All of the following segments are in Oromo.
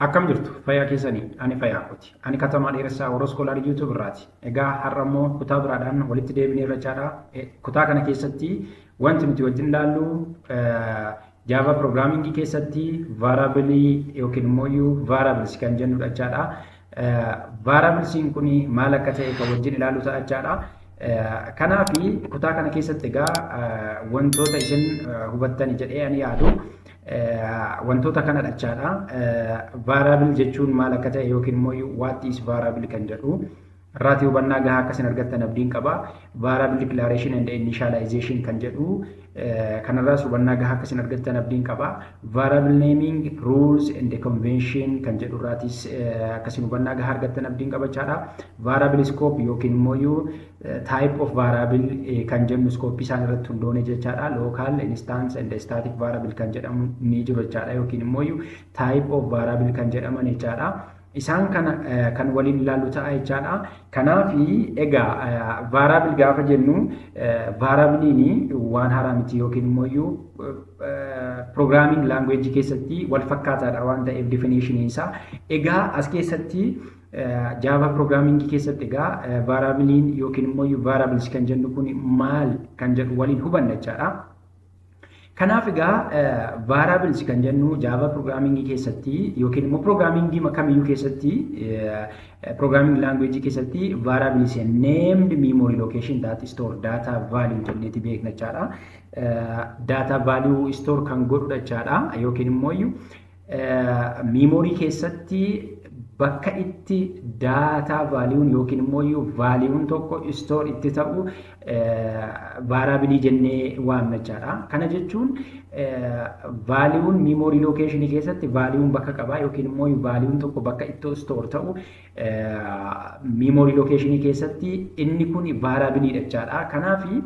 Akkam jirtu fayyaa keessanii ani fayyaa kooti. Ani katamaa dheeressaa Oroos Koolaar YouTube irraati. Egaa har'a immoo kutaa biraadhaan walitti deebinee irrachaadha. Kutaa kana keessatti wanti nuti wajjin ilaallu Java Programming keessatti variable yookiin immoo variables kan jennudha jechaadha. Variablesiin kun maal akka ta'e kan wajjin ilaallu ta'a jechaadha. Kanaafi kutaa kana keessatti egaa wantoota isin hubattani jedhee ani yaadu wantoota kana jechaadha. Variable jechuun maal akka ta'e yookiin immoo what is variable kan jedhu irratti hubannaa gahaa akka isin argattan abdiin qaba. Variable declaration and initialization kan jedhu kanarraas hubannaa gahaa akka isin argattan abdiin qaba. Variable naming rules and convention kan jedhu irratis akka isin hubannaa gahaa argattan abdiin qaba jechaadha. Variable scope yookiin immoo type of variable kan jennu scope isaan irratti hundoone jechaadha. Local instance and static variable kan jedhamu ni jiru jechaadha yookiin immoo type of variable kan jedhaman jechaadha. Isaan kana kan waliin ilaallu ta'a jechaadha. Kanaafi egaa variable gaafa jennu variablein waan haaraa miti yookiin immoo programming language keessatti wal fakkaataadha waan ta'eef definition isaa. Egaa as keessatti Java Programming keessatti egaa variablein yookiin immoo variables kan jennu kun maal kan jedhu waliin hubanna jechaadha. Kanaaf egaa variables kan jennu Java Programming keessatti yookiin immoo programming kamiyyuu keessatti programming language keessatti variables named memory location that store data value jenneeti beekna jechaadha. Data value store kan godhudha jechaadha yookiin immoo memory keessatti bakka itti data value yookiin immoo value tokko store itti ta'u variable jennee waamna jechaadha. Kana jechuun value memory location keessatti value bakka qaba yookiin immoo value tokko bakka itti store ta'u memory location keessatti inni kun variable jechaadha. Kanaafi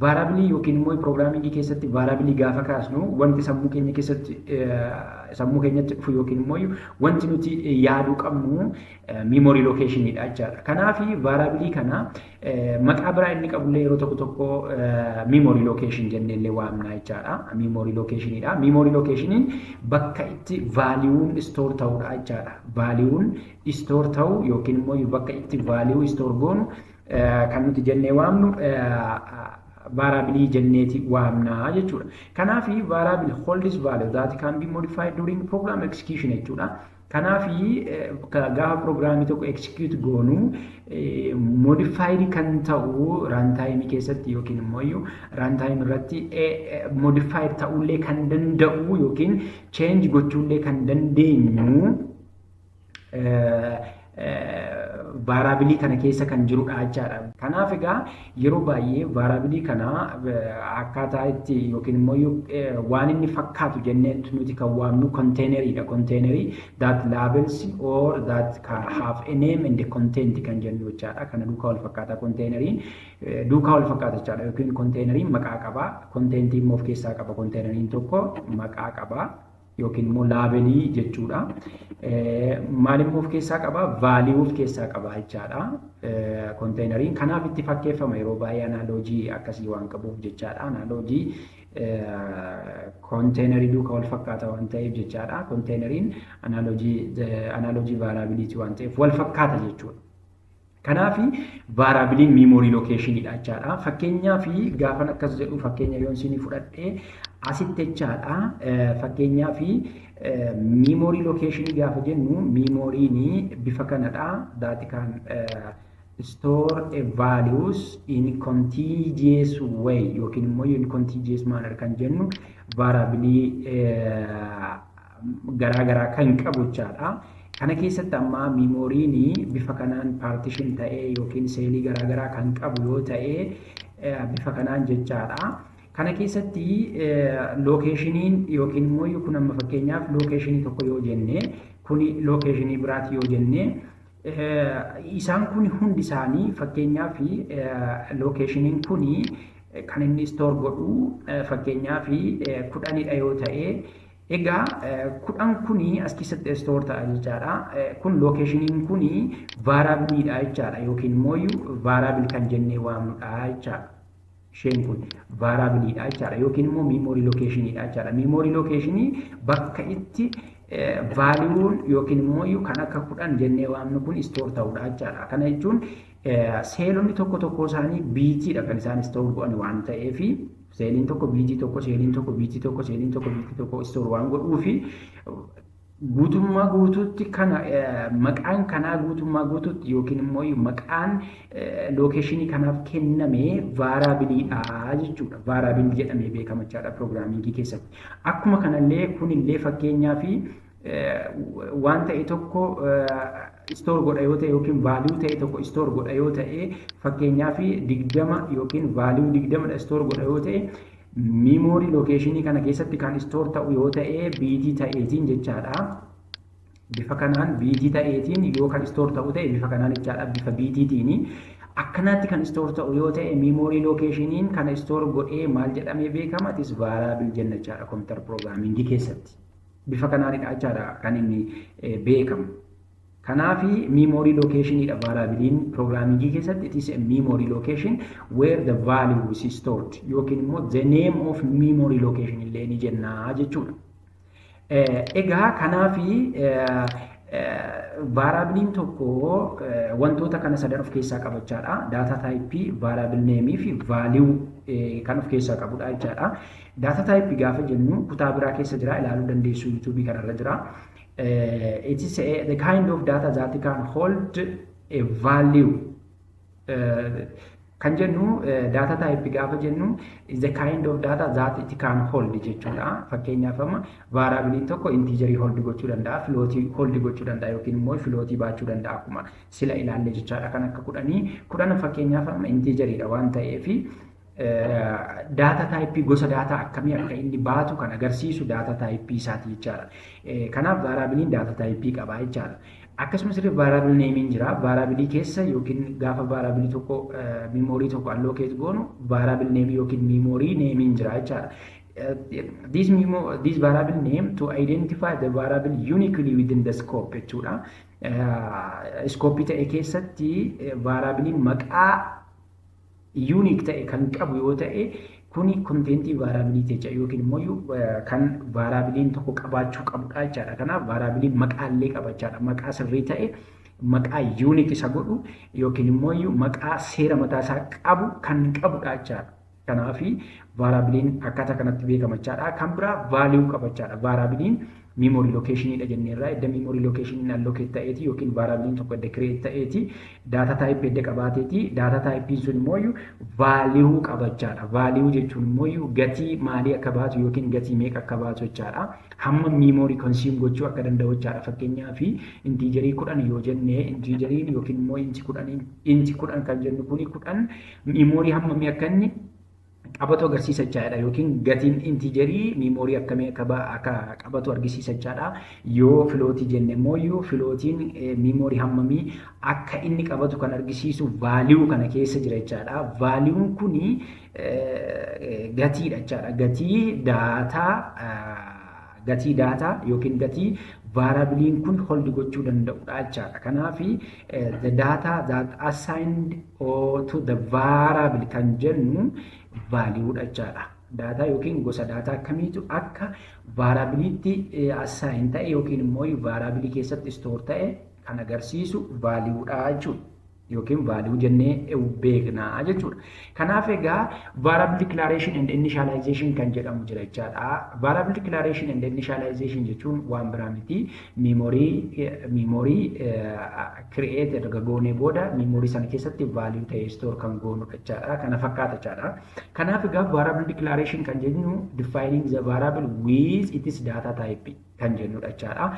variable yookiin immoo programming keessatti variable gaafa kaasnu wanti sammuu keenya keessatti sammuu keenyatti dhufu yookiin immoo wanti nuti yaaduu qabnu memory location dha jechaadha. Kanaafi variable kana maqaa biraa inni qabullee yeroo tokko tokko memory location jenneellee waamna jechaadha. Memory location dha. Memory location bakka itti value store ta'udha jechaadha. Value store ta'u yookiin immoo bakka itti value store goonu kan nuti jennee waamnu variable jenneeti waamna jechuudha. Kanaafi variable holds value that can be modified during program execution jechuudha. Kanaafi gaafa programmii tokko execute goonu modified kan ta'u runtime keessatti yookiin immoo runtime irratti modified ta'ullee kan danda'u yookiin change gochuullee kan dandeenyu variable kana keessa kan jirudha jechaadha. Kanaaf egaa yeroo baay'ee variable kana akkaataa itti yookiin immoo waan inni fakkaatu jennee nuti kan waamnu containeridha. Containery that labels or that have a name and a content kan jennu jechaadha. Kana duukaa wal fakkaata containeriin duukaa wal fakkaata jechaadha yookiin containeriin maqaa qaba. Content immoo of keessaa qaba. Containeriin tokko maqaa qaba. Yookiin immoo laabelii jechuudha. Maal immoo of keessaa qaba? Value of keessaa qaba jechaadha. Containeriin kanaaf itti fakkeeffama yeroo baay'ee analoojii akkasii waan qabuuf jechaadha. Analoojii containerii duukaa wal fakkaata waan ta'eef jechaadha. Containeriin analoojii variability waan ta'eef wal fakkaata jechuudha. Kanaafi variablein memory location dha jechaadha. Fakkeenyaaf gaafan akkas jedhu fakkeenya yoon isin fudhadhee asitti jechaadha. Fakkeenyaaf memory location gaafa jennu memoryin bifa kanadha. That can store a values in contiguous way yookiin immoo in contiguous manner kan jennu variable garaa kan qabu jechaadha. Kana keessatti amma memoryin bifa kanaan partition ta'ee yookiin seelii garaa kan qabu yoo ta'e bifa kanaan jechaadha. Kana keessatti locationin yookiin immoo kun amma fakkeenyaaf locationii tokko yoo jenne kuni locationii biraati yoo jenne isaan kun hundi isaanii fakkeenyaaf locationin kuni kan inni store godhu fakkeenyaaf 10dha yoo ta'e egaa 10 kuni as keessatti store ta'a jechaadha. Kun locationin kuni variable dha jechaadha yookiin immoo variable kan jennee waamnudha jechaadha. Isheen kun variable dha jechaadha yookiin immoo memory location dha jechaadha. Memory location bakka itti vaaliuun yookiin immoo kan akka 10 jennee waamnu kun store ta'uudha jechaadha. Kana jechuun seelonni tokko isaanii biitiidha kan isaan store godhan waan ta'eef seeliin tokko biitii tokko, seeliin tokko biitii tokko, seeliin tokko biitii tokko store waan godhuufi guutummaa guutuutti kana maqaan kanaa guutummaa guutuutti yookiin immoo maqaan lookeeshinii kanaaf kenname vaaraabiliidha jechuudha. Vaaraabilii jedhamee beekama jechaadha piroograamingii keessatti. Akkuma kanallee kunillee fakkeenyaaf waan ta'e tokko store godha yoo ta'e yookiin vaaliyu ta'e tokko store godha yoo ta'e fakkeenyaaf 20 yookiin vaaliyu 20 store godha yoo ta'e memory location kana keessatti kan store ta'u yoo ta'e biitii ta'eetiin jechaadha. Bifa kanaan biitii ta'eetiin yoo kan store ta'u ta'e bifa kanaan jechaadha bifa biitiitiin akkanaatti kan store ta'u yoo ta'e memory locationiin kan store godhee maal jedhamee beekama is variable jenna jechaadha computer programming keessatti. Bifa kanaanidha jechaadha kan inni beekamu. Kanaafi memory location ida variable programming keessatti it is a memory location where the value is stored yookiin immoo the name of memory location illee ni jenna jechuudha. Egaa kanaafi variable tokko wantoota kana sadan of keessaa qabachaadha. Data type, variable name fi value kan of keessaa qabudha jechaadha. Data type gaafa jennu kutaa biraa keessa jira ilaaluu dandeessu YouTube kanarra jira. It is the kind of data that can hold a value. Kan jennu data type gaafa jennu is the kind of data that it can hold jechuudha. Fakkeenyaaf amma variable tokko integer hold gochuu danda'a, float hold gochuu danda'a yookiin immoo float baachuu danda'a akkuma sila ilaalle jechaadha. Kan akka 10 fakkeenyaaf amma integeridha waan ta'eef data type gosa data akkamii akka inni baatu kan agarsiisu data type isaati jechaadha. Kanaaf variable data type qaba jechaadha. Akkasumas variable name jira. Variable keessa yookiin gaafa variable tokko memory tokko allocate goonu variable name yookiin memory name jira jechaadha. This variable name to identify the variable uniquely within the scope jechuudha. Scope ta'e keessatti variable maqaa unique ta'e kan qabu yoo ta'e kuni contentii variability jecha yookiin immoo kan variabiliin tokko qabaachuu qabudha jechaadha. Kanaaf variabiliin maqaallee qabachaadha. Maqaa sirrii ta'e maqaa unique isa godhu yookiin immoo maqaa seera mataa isaa qabu kan qabudha jechaadha. Kanaaf variabiliin akkaataa kanatti beekama jechaadha. Kan biraa value qabachaadha. Variabiliin memory location ida jenneerra edda memory location allocate ta'eeti yookiin variable tokko edda create ta'eeti data type edda qabaateeti data type sun immoo value qabachaadha. Value jechuun immoo gatii maalii akka baatu yookiin gatii meeqa akka baatu jechaadha. Hamma memory consume gochuu akka danda'u jechaadha. Fakkeenyaaf integerii 10 yoo jenne integeriin yookiin immoo inti 10 kan jennu kuni 10 memory hammamii akka inni qabatu agarsiisa jechaadha yookiin gatiin integerii memory akkamii akka qabatu agarsiisa jechaadha. Yoo float jenne immoo floatiin memory hammamii akka inni qabatu kan agarsiisu value kana keessa jira jechaadha. Value kuni gatiidha jechaadha. Gatii data yookiin gatii variable kun hold gochuu danda'udha jechaadha. Kanaaf the data that assigned to the variable kan jennu value jechaadha. Data yookiin gosa data akkamiitu akka variability assign ta'e yookiin immoo variable keessatti store ta'e kan agarsiisu value jechuudha. Yookiin value jennee beekna jechuudha. Kanaaf egaa variable declaration and initialization kan jedhamu jira jechaadha. Variable declaration and initialization jechuun waan biraa miti. Memory create erga goonee booda memory sana keessatti value ta'e store kan goonu jechaadha. Kana fakkaata jechaadha. Kanaaf egaa variable declaration kan jennu defining the variable with its data type kan jennudha jechaadha.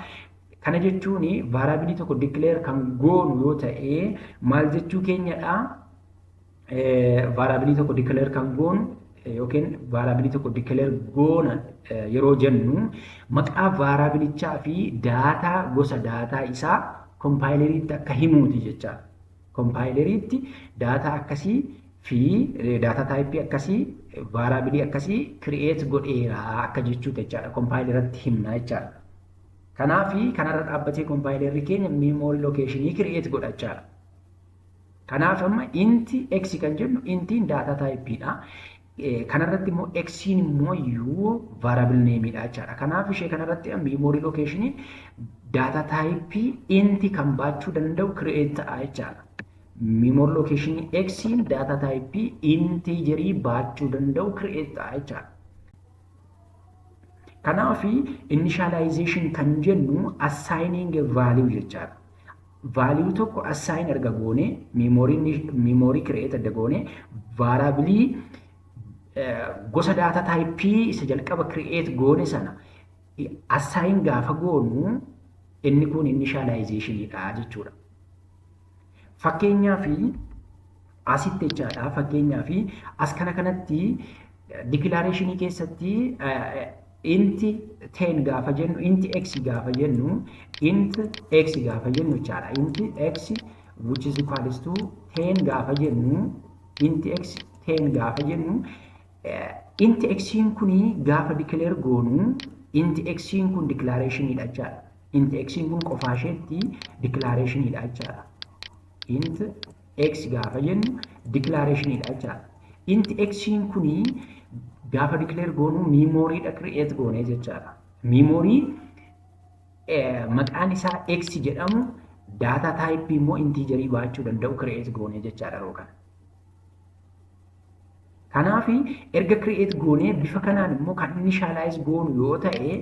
Kana jechuun variable tokko declare kan goonu yoo ta'e maal jechuu keenyadha. Variable tokko declare kan goonu yookiin variable tokko declare goona yeroo jennu maqaa variablechaa fi data gosa data isaa compileriitti akka himuuti jechaadha. Compileriitti data akkasii fi data type akkasii variable akkasii create godheera akka jechuudha jechaadha. Compileratti himna jechaadha. Kanaafi kanarra dhaabbatee compilerri keenya memory location create godhachaadha. Kanaaf amma inti x kan jennu intiin data type dha. kanarratti immoo x'n immoo iyyuu variable nameedha jechaadha. Kanaaf ishee kanarratti memory location data type inti kan baachuu danda'u create ta'a jechaadha. Memory location x'n data type integerii baachuu danda'u create ta'a jechaadha. Kanaaf initialization kan jennu assigning a value jechaadha. Value tokko assign erga goone memory create erga goone variable gosa data type isa jalqaba create goone sana assign gaafa goonu inni kun initialization dha jechuudha. Fakkeenyaaf asitti jechaadha. Fakkeenyaaf as kanatti declaration keessatti inti 10 gaafa jennu inti x gaafa jennu inti x gaafa jennu jechaadha. Inti x which is equals to 10 gaafa jennu inti x 10 gaafa jennu inti x'n kuni gaafa declare goonu inti x'n kun declaration dha jechaadha. Inti x'n kun qofaa isheetti declaration dha jechaadha. Inti x gaafa jennu declaration dha jechaadha. Inti x'n kuni gaafa declare goonu memory dha create goone jechaadha. Memory maqaan isaa x jedhamu data type immoo integerii baachuu danda'u create goone jechaadha yeroo kana. Kanaaf erga create goone bifa kanaan immoo kan initialize goonu yoo ta'e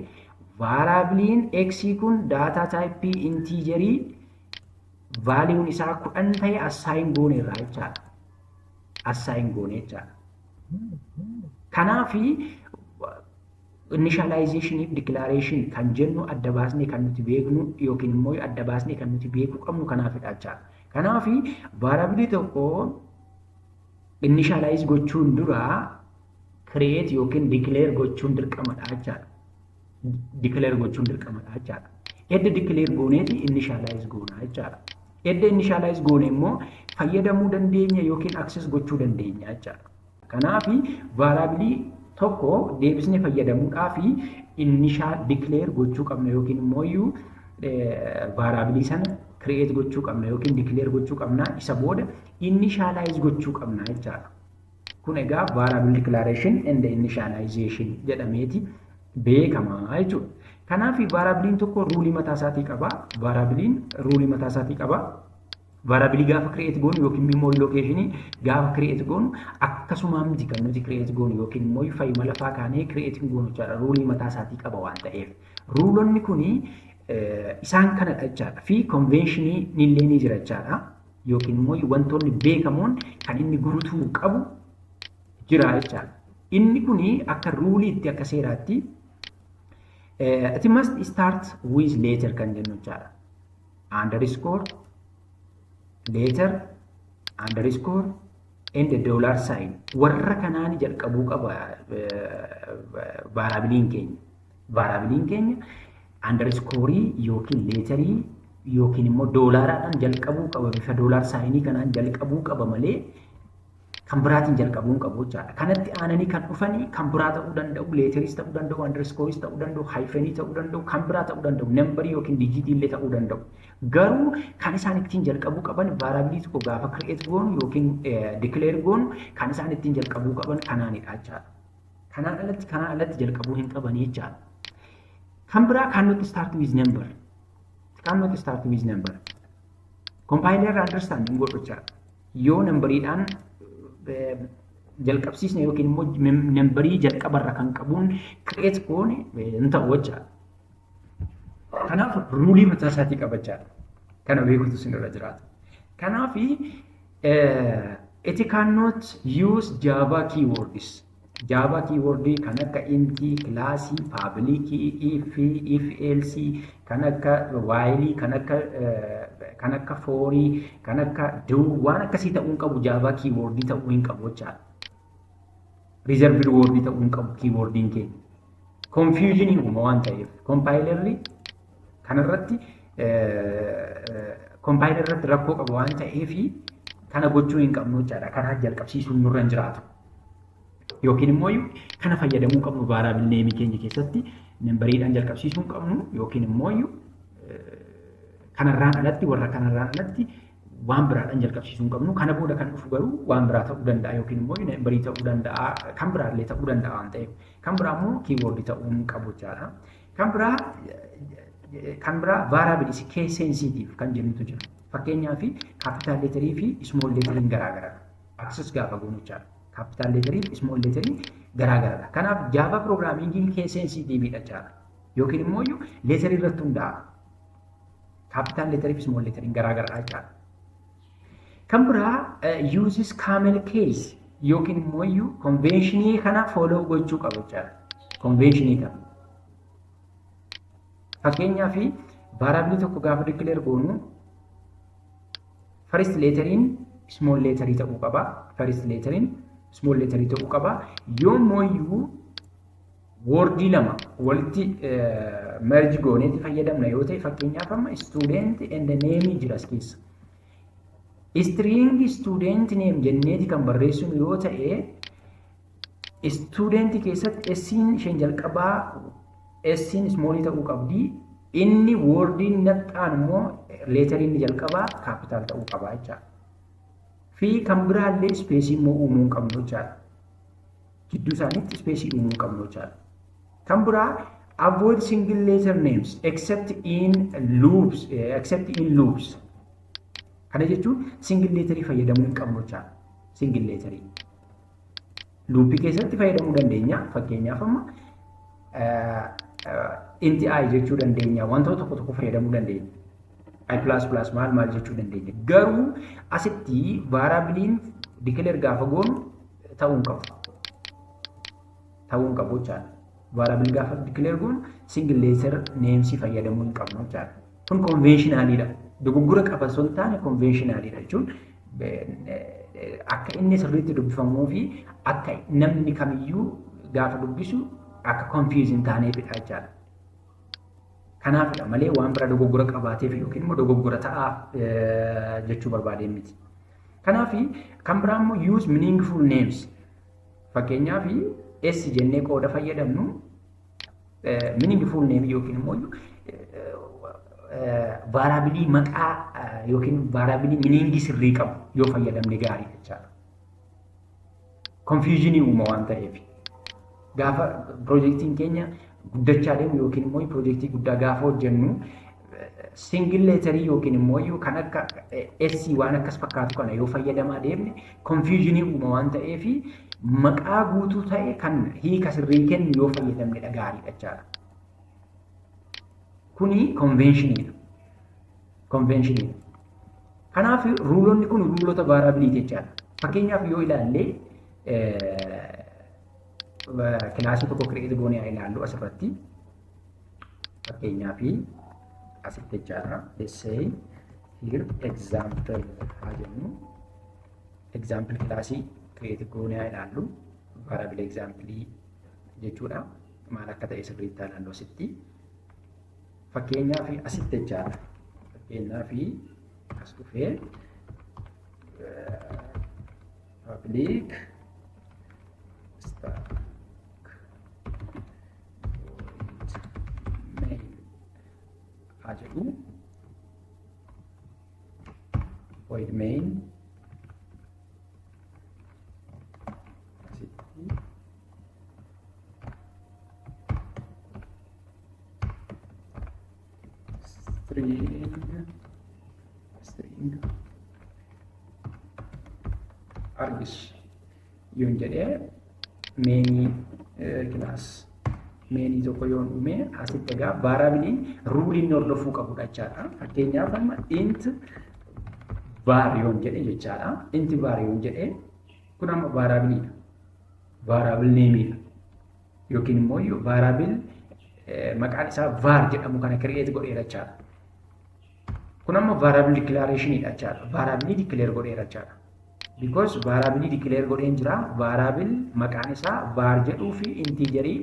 variablein x kun data type integerii value isaa 10 ta'e assign goone irraa jechaadha. Assign goone jechaadha. Kanaaf initialization if declaration kan jennu adda baasnee kan nuti beeknu yookiin immoo adda baasnee kan nuti beekuu qabnu kanaafidha jechaadha. Kanaaf variable tokko initialize gochuun dura create yookiin declare gochuun dirqamadha jechaadha. Declare gochuun dirqamadha jechaadha. Edda declare gooneeti initialize goona jechaadha. Edda initialize goone immoo fayyadamuu dandeenya yookiin access gochuu dandeenya jechaadha. Kanaaf variable tokko deebisnee fayyadamuudhaaf initial declare gochuu qabna yookiin immoo variable sana create gochuu qabna yookiin declare gochuu qabna isa booda initialize gochuu qabna jechaadha. Kun egaa variable declaration and initialization jedhameeti beekama jechuudha. Kanaaf variablein tokko ruulii mataa isaatii qaba. Variablein ruulii mataa isaatii qaba. Variable gaafa create goonu yookiin memory location gaafa create goonu akkasuma miti kan nuti create goonu yookiin immoo fayyima lafaa kaanee create goonu jechaadha. Ruulii mataa isaatii qaba waan ta'eef. Ruulonni kuni isaan kana jechaadha fi conventionii illee ni jira jechaadha. Yookiin immoo wantoonni beekamoon kan inni guutuu qabu jira jechaadha. Inni kuni akka ruuliitti akka seeraatti it must start with letter kan jennu jechaadha. Underscore letter underscore and the dollar sign warra kanaan jalqabuu qaba variablein keenya underscore yookiin letterii yookiin immoo doolaaraadhaan jalqabuu qaba bifa dollar signii kanaan jalqabuu qaba malee kan biraatiin jalqabuu hin qabu jechaadha. Kanatti aananii kan dhufanii kan biraa ta'uu danda'u letteris ta'uu danda'u underscoreis ta'uu danda'u hyphenii ta'uu danda'u kan biraa ta'uu danda'u nambarii yookiin digitii illee ta'uu danda'u. Garuu kan isaan ittiin jalqabuu qaban variable tokko gaafa create goonu yookiin declare goonu kan isaan ittiin jalqabuu qaban kanaanidha jechaadha. Kanaan alatti jalqabuu hin qaban jechaadha. Kan biraa cannot start with number. Cannot start with number. Compiler understanding godhu jechaadha. Yoo nambariidhaan jalqabsiisne yookiin immoo nambarii jalqabarra kan qabuun create goone hin ta'u jechaadha. Kanaaf ruulii mataa isaatii qaba jechaadha. Kana beekutu sinirra jiraata. Kanaaf it cannot use Java keywords. Java keyword kan akka empty, class, public, if else, kan akka while, kan akka for, kan akka do waan akkasii ta'uu hin qabu Java keyword ta'uu hin qabu jechaadha. Reserved word ta'uu hin qabu keywordiin keenya. Confusion uuma waan ta'eef compilerri kanarratti compiler irratti rakkoo qaba waan ta'eef kana gochuu hin qabnu jechaadha. Kana jalqabsiisuun nurra hin jiraatu. Yookiin immoo kana fayyadamuu qabnu variable name keenya keessatti nambariidhaan jalqabsiisuu hin qabnu yookiin immoo kanarraan alatti warra kanarraan alatti waan biraadhaan jalqabsiisuu hin qabnu. Kana booda kan dhufu garuu waan biraa ta'uu danda'a yookiin immoo nambarii ta'uu danda'a, kan biraallee ta'uu danda'a waan ta'eef. Kan biraa immoo kiiwoordii ta'uu hin qabu jechaadha. Kan biraa vaaraabilis kees seensiitiif kan jennutu jira. Fakkeenyaaf kaapitaal leetarii fi ismool leetariin garaagaradha. Akses gaafa goonu jechaadha. Kaapitaal leetarii fi ismool leetarii garaagaradha. Kanaaf jaava piroograamiingiin kees seensiitiividha jechaadha. Yookiin immoo leetarii irratti hundaa'a. Kaapitaal leetarii fi ismool leetariin garaagaradha jechaadha. Kan biraa uses camel case yookiin immoo konveenshinii kana fooloo gochuu qabu jechaadha. Konveenshinii kana. Fakkeenyaaf vaaraabilii tokko gaafa dikileer goonu first leetariin small leetarii ta'uu qaba. First leetariin small leetarii ta'uu qaba. Yoommoo woordii lama walitti merge gooneeti fayyadamna yoo ta'e fakkeenyaaf amma student and name jira as keessa. String student name jenneeti kan barreessinu yoo ta'e student keessatti S'in isheen jalqabaa S'in small ta'uu qabdi. Inni woordiin naxxaan immoo leetariin jalqabaa kaapitaal ta'uu qaba jechaadha. Fi kan biraallee ispeesii immoo uumuu hin qabnu jechaadha. Jidduu isaaniitti ispeesii uumuu hin qabnu jechaadha. Kan biraa avoid single letter names except in loops. Kana jechuun single leetarii fayyadamuu hin qabnu jechaadha. Single leetarii. Luuppii keessatti fayyadamuu dandeenya. Fakkeenyaaf amma inti I jechuu dandeenya. Wantoota tokko fayyadamuu dandeenya. I++ maal jechuu dandeenya. Garuu asitti vaaraabiliin dikileer gaafa goonu ta'uu hin qabu. Ta'uu hin qabu jechaadha. Vaaraabilii gaafa dikileer goonu single letter names fayyadamuu hin qabnu jechaadha. Kun konveenshinaalidha. Dogoggora qaba osoo hin taane konveenshinaalidha jechuun akka inni sirriitti dubbifamuu fi akka namni kamiyyuu gaafa dubbisu akka confuse hin taaneefidha jechaadha. Kanaafidha malee waan bira dogoggora qabaateef yookiin immoo dogoggora ta'aa jechuu barbaadeen miti. Kanaaf kan biraa immoo use meaningful names. Fakkeenyaaf S jennee qooda fayyadamnu meaningful name yookiin immoo vaaraabilii maqaa yookiin vaaraabilii meaningii sirrii qabu yoo fayyadamne gaarii jechaadha. Confusionii uuma waan ta'eef. Gaafa piroojeektiin keenya guddachaa deemu yookiin immoo piroojeektii guddaa gaafa hojjennu single leetarii yookiin immoo kan akka S waan akkas fakkaatu kana yoo fayyadamaa deemne confusionii uuma waan ta'eef maqaa guutuu ta'e kan hiika sirrii kennu yoo fayyadamne gaariidha jechaadha. Kuni konveenshinidha. Konveenshinidha. Kanaaf ruulonni kun ruulota vaaraabiliiti jechaadha. Fakkeenyaaf yoo ilaalle kilaasii tokko kireet goonee ilaallu asirratti fakkeenyaaf asitti jechaadha. Let's say here example haa jennu. Example kilaasii kireet goonee ilaallu vaaraabilii examplii jechuudha. Maal akka ta'e sirriitti ilaallu asitti. Fakkeenyaaf asitti jechaadha. Fakkeenyaaf as dhufee public stack mail haa jedhu void main asitti string argis yoon jedhee meenii kilaas meenii tokko yoon uume asitti egaa vaaraabiliin ruuliin hordofuu qabudha jechaadha. Fakkeenyaaf amma int var yoon jedhe jechaadha. Int var yoon jedhe kun amma vaaraabiliidha. Vaaraabil neemiidha. Yookiin immoo vaaraabil maqaan isaa var jedhamu kana kireet godheera jechaadha. Kun amma vaaraabil dikilareeshiniidha jechaadha. Vaaraabilii dikileer godheera jechaadha. Because vaaraabilii dikileer godheen jira. Vaaraabil maqaan isaa var jedhuu fi intiijarii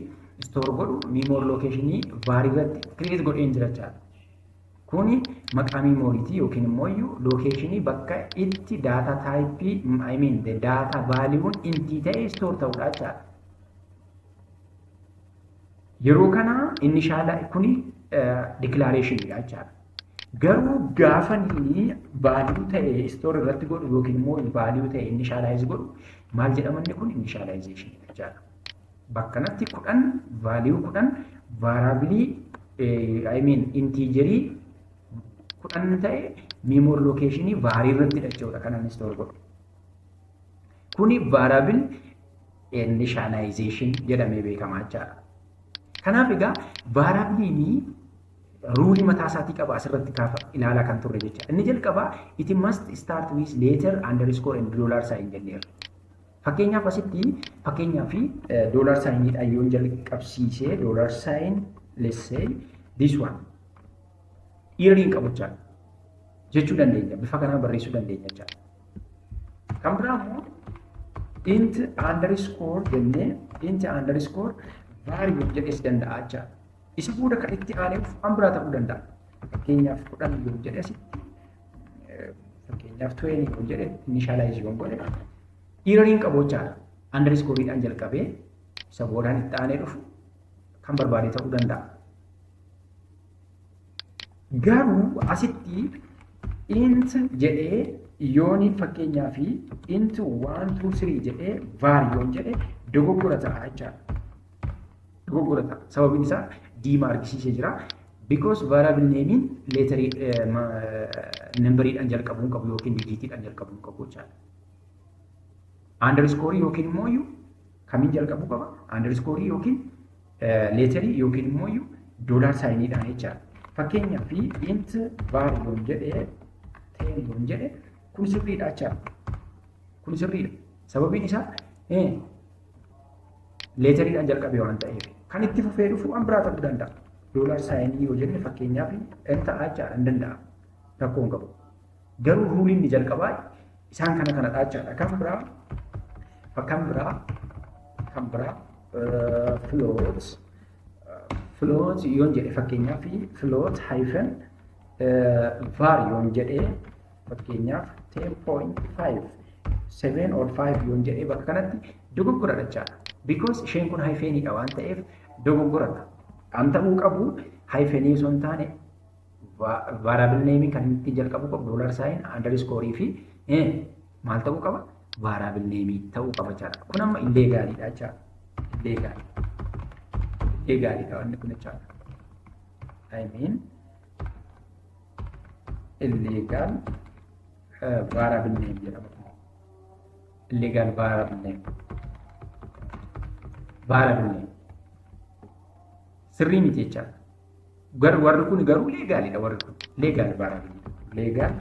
store godhu memory locationii var irratti kireet godheen jira jechaadha. Kuni maqaa memoryiti yookiin immoo locationii bakka itti data type the data value intii ta'e store ta'udha jechaadha. Yeroo kana initial kuni declarationidha jechaadha. Garuu gaafa inni value ta'e store irratti godhu yookiin immoo value ta'e initialize godhu maal jedhama inni kun initialization jechaadha. Bakka kanatti 10 value 10 variably I mean integerii 10 ta'e memory location varii irratti jechuudha kan inni store godhu. Kuni variable initialization jedhamee beekama jechaadha. Kanaaf egaa variable ruuli mataa isaatii qaba asirratti kaafa ilaalaa kan turre jecha. Inni jalqabaa it must start with letter underscore and dollar sign jenneerra. Fakkeenyaaf asitti fakkeenyaaf dollar sign dhaan yoo jalqabsiisee dollar sign let's say this one earring qabu jechuu dandeenya. Bifa kanaan barreessuu dandeenya jecha. Kan biraa immoo int underscore jennee int underscore value jedhees danda'a jecha. Isa booda kan itti aaneef waan biraa ta'uu danda'a. Fakkeenyaaf 10 yoo jedhe asitti fakkeenyaaf 20 yoo jedhe initialize yoo godhe earring qabu jechaadha. Underscore dhaan jalqabee isa boodaan itti aanee dhufu kan barbaade ta'uu danda'a. Garuu asitti int jedhee yooni fakkeenyaaf int 1 2 3 jedhee var yoo jedhe dogoggora ta'a jechaadha. Dogoggora ta'a. Sababiin isaa diimaa argisiisee jira. Because variable name letter number dhaan jalqabuun qabu yookiin digit dhaan jalqabuun qabu jechaadha. Underscore yookiin immoo kamiin jalqabuu qaba? Underscore yookiin letter yookiin immoo dollar sign dhaan jechaadha. Fakkeenyaaf int var yoo jedhee 10 yoo jedhe kun sirriidha jechaadha. Kun sirriidha. Sababiin isaa letter dhaan jalqabee waan ta'eef. Kan itti fufee dhufu waan biraa ta'uu danda'a. Dollar sign yoo jenne fakkeenyaaf ta'aa jechaadha hin danda'a. Rakkoo hin qabu. Garuu ruuliin ni jalqabaa isaan kana jechaadha. Kan biraa float yoo jedhe fakkeenyaaf float hyphen var yoo jedhe fakkeenyaaf 10.5 7 or 5 yoo jedhe bakka kanatti dogoggora jechaadha. Because isheen kun hyphenidha waan ta'eef dogoggoradha. Kan ta'uu qabu hyphenii osoo hin taane variable name kan itti jalqabu qabu dollar sign underscore fi maal ta'uu qaba? Variable name ta'uu qaba jechaadha. Kun amma illegaalidha jechaadha. Illegaalidha wanni kun jechaadha. I mean illegal variable name jedhama. Illegal variable name. Variable name. Sirrii miti jechaadha. Warri kun garuu leegaalidha warri kun. Leegaal variable name. Leegaal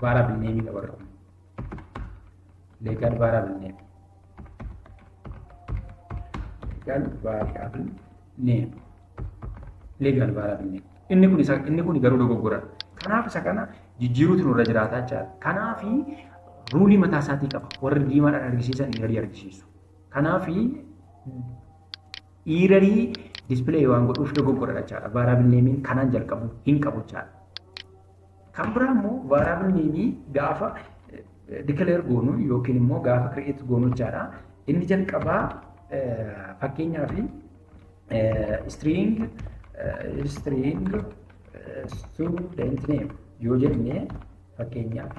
variable name dha warri kun. Leegaal variable name. Leegaal variable name. Leegaal variable name. Inni kun garuu dogoggora. Kanaaf isa kana jijjiiruutu nurra jiraata jechaadha. Kanaaf ruulii mataa isaatii qaba. Warri diimaadhaan argisiisan irratti argisiisu. Kanaaf earring display waan godhuuf dogoggora jechaadha. Variable name kanaan jalqabu hin qabu jechaadha. Kan biraa immoo variable name gaafa declare goonu yookiin immoo gaafa create goonu jechaadha. Inni jalqabaa fakkeenyaaf string student name yoo jenne fakkeenyaaf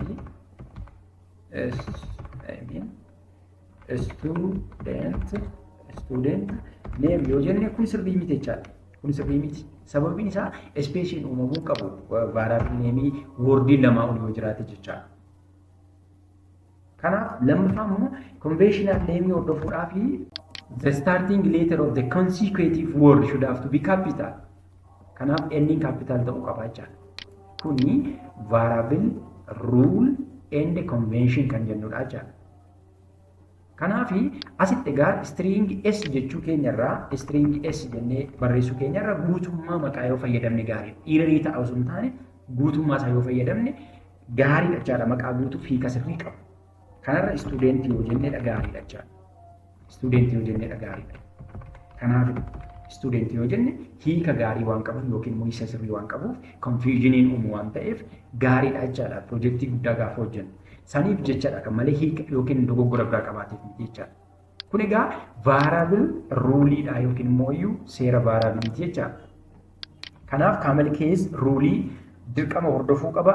student name yoo jenne kun sirrii miti jechaadha. Kun sirrii miti. Sababiin isaa speesiin uumamuu qabu variable name wordii lamaa ol yoo jiraate jechaadha. Kanaaf lammaffaa immoo conventional name hordofuudhaaf the starting letter of the consecutive word should have to be capital. Kanaaf ending capital ta'uu qaba jechaadha. Kuni variable rule and convention kan jennudha jechaadha. Kanaaf asitti egaa string s jechuu keenyarraa string s jennee barreessuu keenyarraa guutummaa maqaa yoo fayyadamne gaariidha. Earring ta'a osoo hin taane guutummaa isaa yoo fayyadamne gaariidha jechaadha. Maqaa guutuu hiika sirrii qabu. Kanarra student yoo jennedha gaariidha jechaadha. Student yoo jennedha gaariidha. Kanaaf student yoo jenne hiika gaarii waan qabuuf yookiin immoo hiika sirrii waan qabuuf confusioniin uumu waan ta'eef gaariidha jechaadha. Piroojeektii guddaa gaafa hojjennu. Saniif jechaadha kan malee hiika yookiin dogoggora biraa qabaateef miti jechaadha. Kun egaa variable ruuliidha yookiin immoo seera variability jechaadha. Kanaaf camel case rule dirqama hordofuu qaba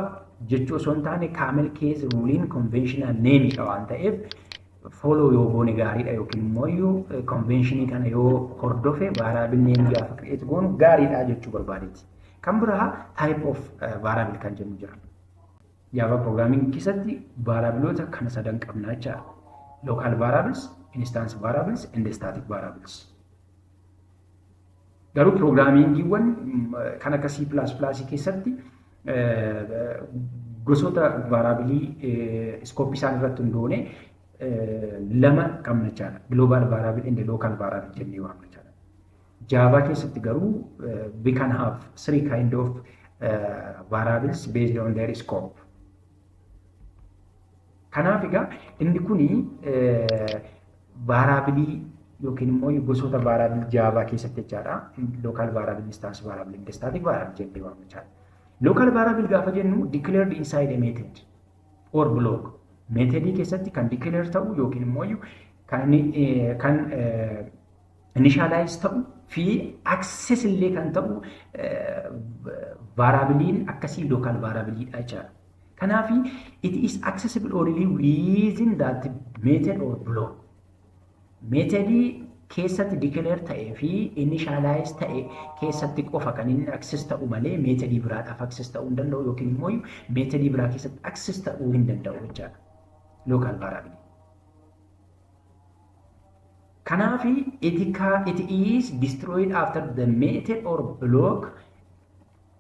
jechuu osoo hin taane camel case rulein conventional name dha waan ta'eef follow yoo goone gaariidha yookiin immoo conventionii kana yoo hordofe variable name gaafa create goonu gaariidha jechuu barbaadeeti. Kan biraa type of variable kan jennu jira. Java programming keessatti variableota kana sadan qabna jechaadha. Local variables, instance variables, and static variables. Garuu programmingiiwwan kan akka C++ keessatti gosoota variabilii scope isaan irratti hundoone lama qabna jechaadha. Global variable and local variable jennee waamna jechaadha. Java keessatti garuu we can have three kind of variables based on their scope. Kanaaf egaa inni kuni variabilii yookiin immoo gosoota variabilii Java keessatti jechaadha. Local variable, instance variable, and static variable jennee waamna jechaadha. Local variable gaafa jennu declared inside a method or block. Methodii keessatti kan declare ta'u yookiin immoo kan initialize ta'u fi access illee kan ta'u variabiliin akkasii local variabiliidha jechaadha. Kanaaf it is accessible only within that method or block. Methodii keessatti declare ta'ee fi initialize ta'e keessatti qofa kan inni access ta'u malee methodii biraadhaaf access ta'uu hin danda'u yookiin immoo methodii biraa keessatti access ta'uu hin danda'u jechaadha. Local variable. Kanaaf it is destroyed after the method or block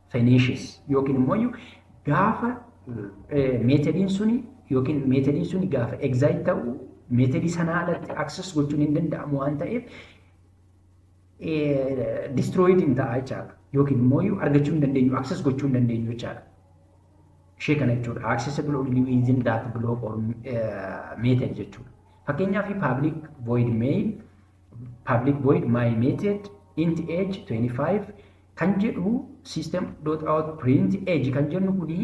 finishes yookiin immoo gaafa metodiin suni yookiin metodiin suni gaafa exit ta'u metodii sanaa alatti access gochuun hin danda'amu waan ta'eef destroyed hin ta'a jechaadha yookiin immoo argachuu hin dandeenyu access gochuu hin dandeenyu jechaadha. Ishee kana jechuudha accessible only within that block or method jechuudha. Fakkeenyaaf public void my method int age 25 kan jedhu system.out print age kan jennu kuni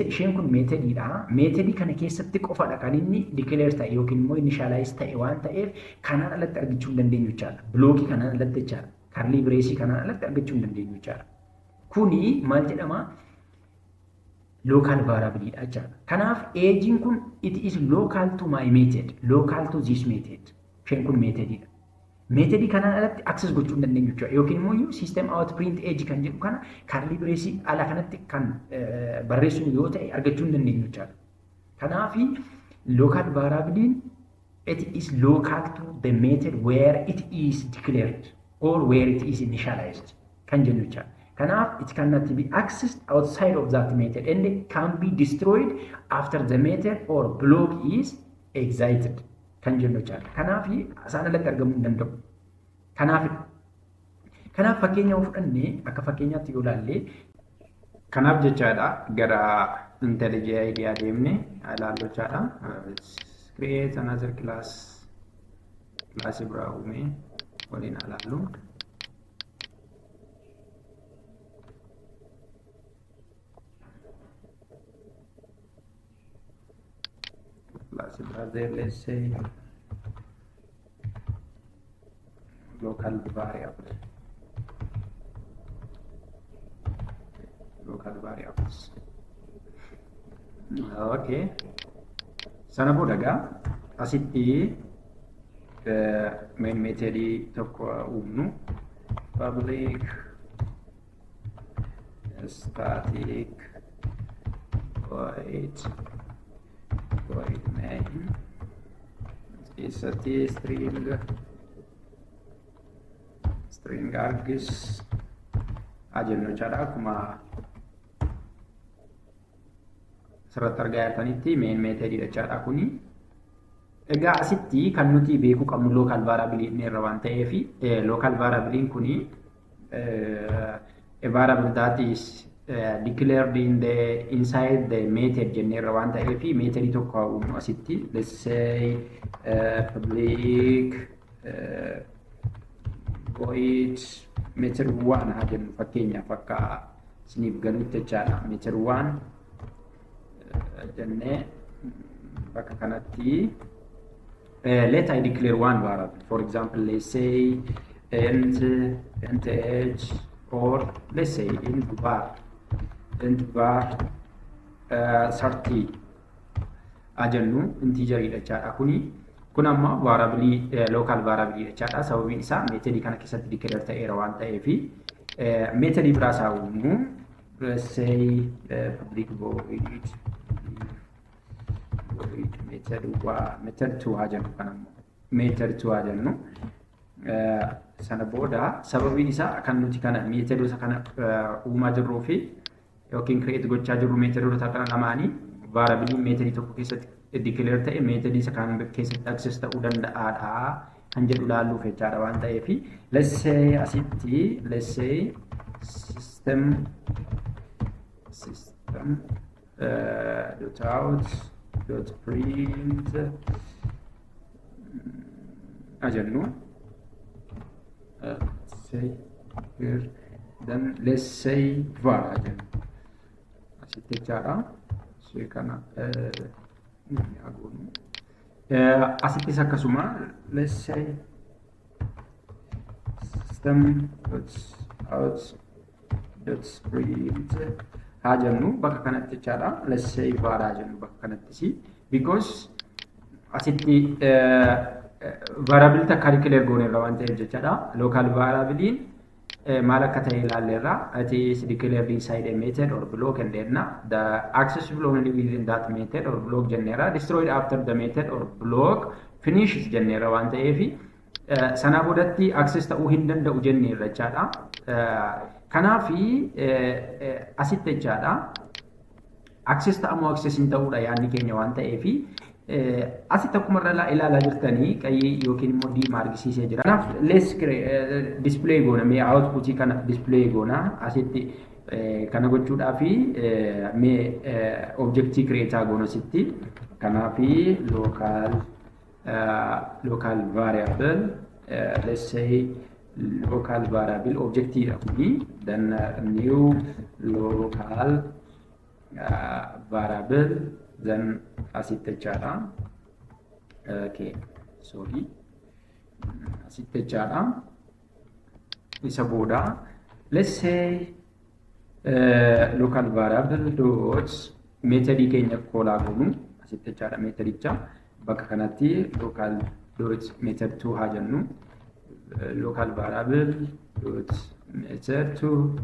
isheen kun methodidha. Methodii kana keessatti qofadha kan inni declare ta'e yookiin immoo initialize ta'e waan ta'eef kanaan alatti argachuu hin dandeenyu jechaadha. Blockii kanaan alatti jechaadha. Curly brace kanaan alatti argachuu hin dandeenyu jechaadha. Kuni maal jedhama? Local variable dha jechaadha. Kanaaf agein kun it is local to my method, local to this method. Isheen kun methodidha. Methodii kanaan alatti access gochuu hin dandeenyu jechuudha. Yookiin immoo system out print age kan jedhu kana curly brace ala kanatti kan barreessuun yoo ta'e argachuu hin dandeenyu jechuudha. Kanaaf local variable it is local to the method where it is declared or where it is initialized kan jennu jechuudha. Kanaaf it cannot be accessed outside of that method and can be destroyed after the method or block is exited. Kan jennu jechaadha. Kanaaf isaan alatti argamuu hin danda'u. Kanaaf fakkeenya fudhannee akka fakkeenyaatti yoo ilaalle kanaaf jechaadha gara IntelliJ IDEA deemne ilaallu jechaadha. Create another class biraa uume waliin ilaallu. Class browser, let's say local variable. Okay. Sana booda egaa asitti main methodii tokko uumnu public static void main keessatti string args jennu jechaadha. Akkuma asirratti argaa jirtanitti main methodii jechaadha kuni. Egaa asitti kan nuti beekuu qabnu local variable irra waan ta'eef local variable kuni a variable that is declared inside the method jennee irra waan ta'eef methodii tokko uumu asitti let's say public void method 1 haa jennu fakkeenyaaf akka isiniif galuutti jechaadha. Method 1 jennee bakka kanatti let I declare one variable. For example, let's say int age or let's say int var 30 ajannu integer jechaadha. Kun amma variable local variable jechaadha. Sababiin isaa method kana keessatti declare ta'eera waan ta'eef method biraas haa uumu. Let's say public void method 2 haa jennu. Kan ammoo method 2 haa jennu. Sana booda sababiin isaa kan nuti kana methodoota kana uumaa jirruu fi yookiin create gochaa jirru methodoota kana lamaanii variable method tokko keessatti declare ta'e method isa kan keessatti access ta'uu danda'aadha kan jedhu ilaalluuf jechaadha waan ta'eef let's say asitti let's say system dot out dot print ajannu say here then let's say var ajannu asitti jechaadha. So kana asittis akkasuma let's say system out print haa jennu bakka kanatti jechaadha. Let's say var haa jennu bakka kanattis because asitti variable takka declare goonerra waan ta'eef jechaadha. Local variable maal akka ta'e ilaalleerra. It is declared inside a method or block and then the accessible only within that method or block jenneera. Destroyed after the method or block finishes jenneera waan ta'eef sana boodatti access ta'uu hin danda'u jenneerra jechaadha. Kanaaf asitti jechaadha access ta'amoo access hin ta'uudha yaadni keenya waan ta'eef asitti akkuma ilaalaa jirtanii qayyii yookiin immoo diimaa argisiisee jira. Kanaaf let's display goona mee output kana display goona asitti kana gochuudhaaf mee objectii create goona asitti. Kanaaf local variable let's say local variable objectii dha kuni then new local variable then asitti jechaadha. Okay, sorry. Asitti jechaadha. Isa booda let's say local variable dot method keenya koolaa goonu asitti jechaadha. Methodicha bakka kanatti local dot method 2 haa jennu. Local variable dot method 2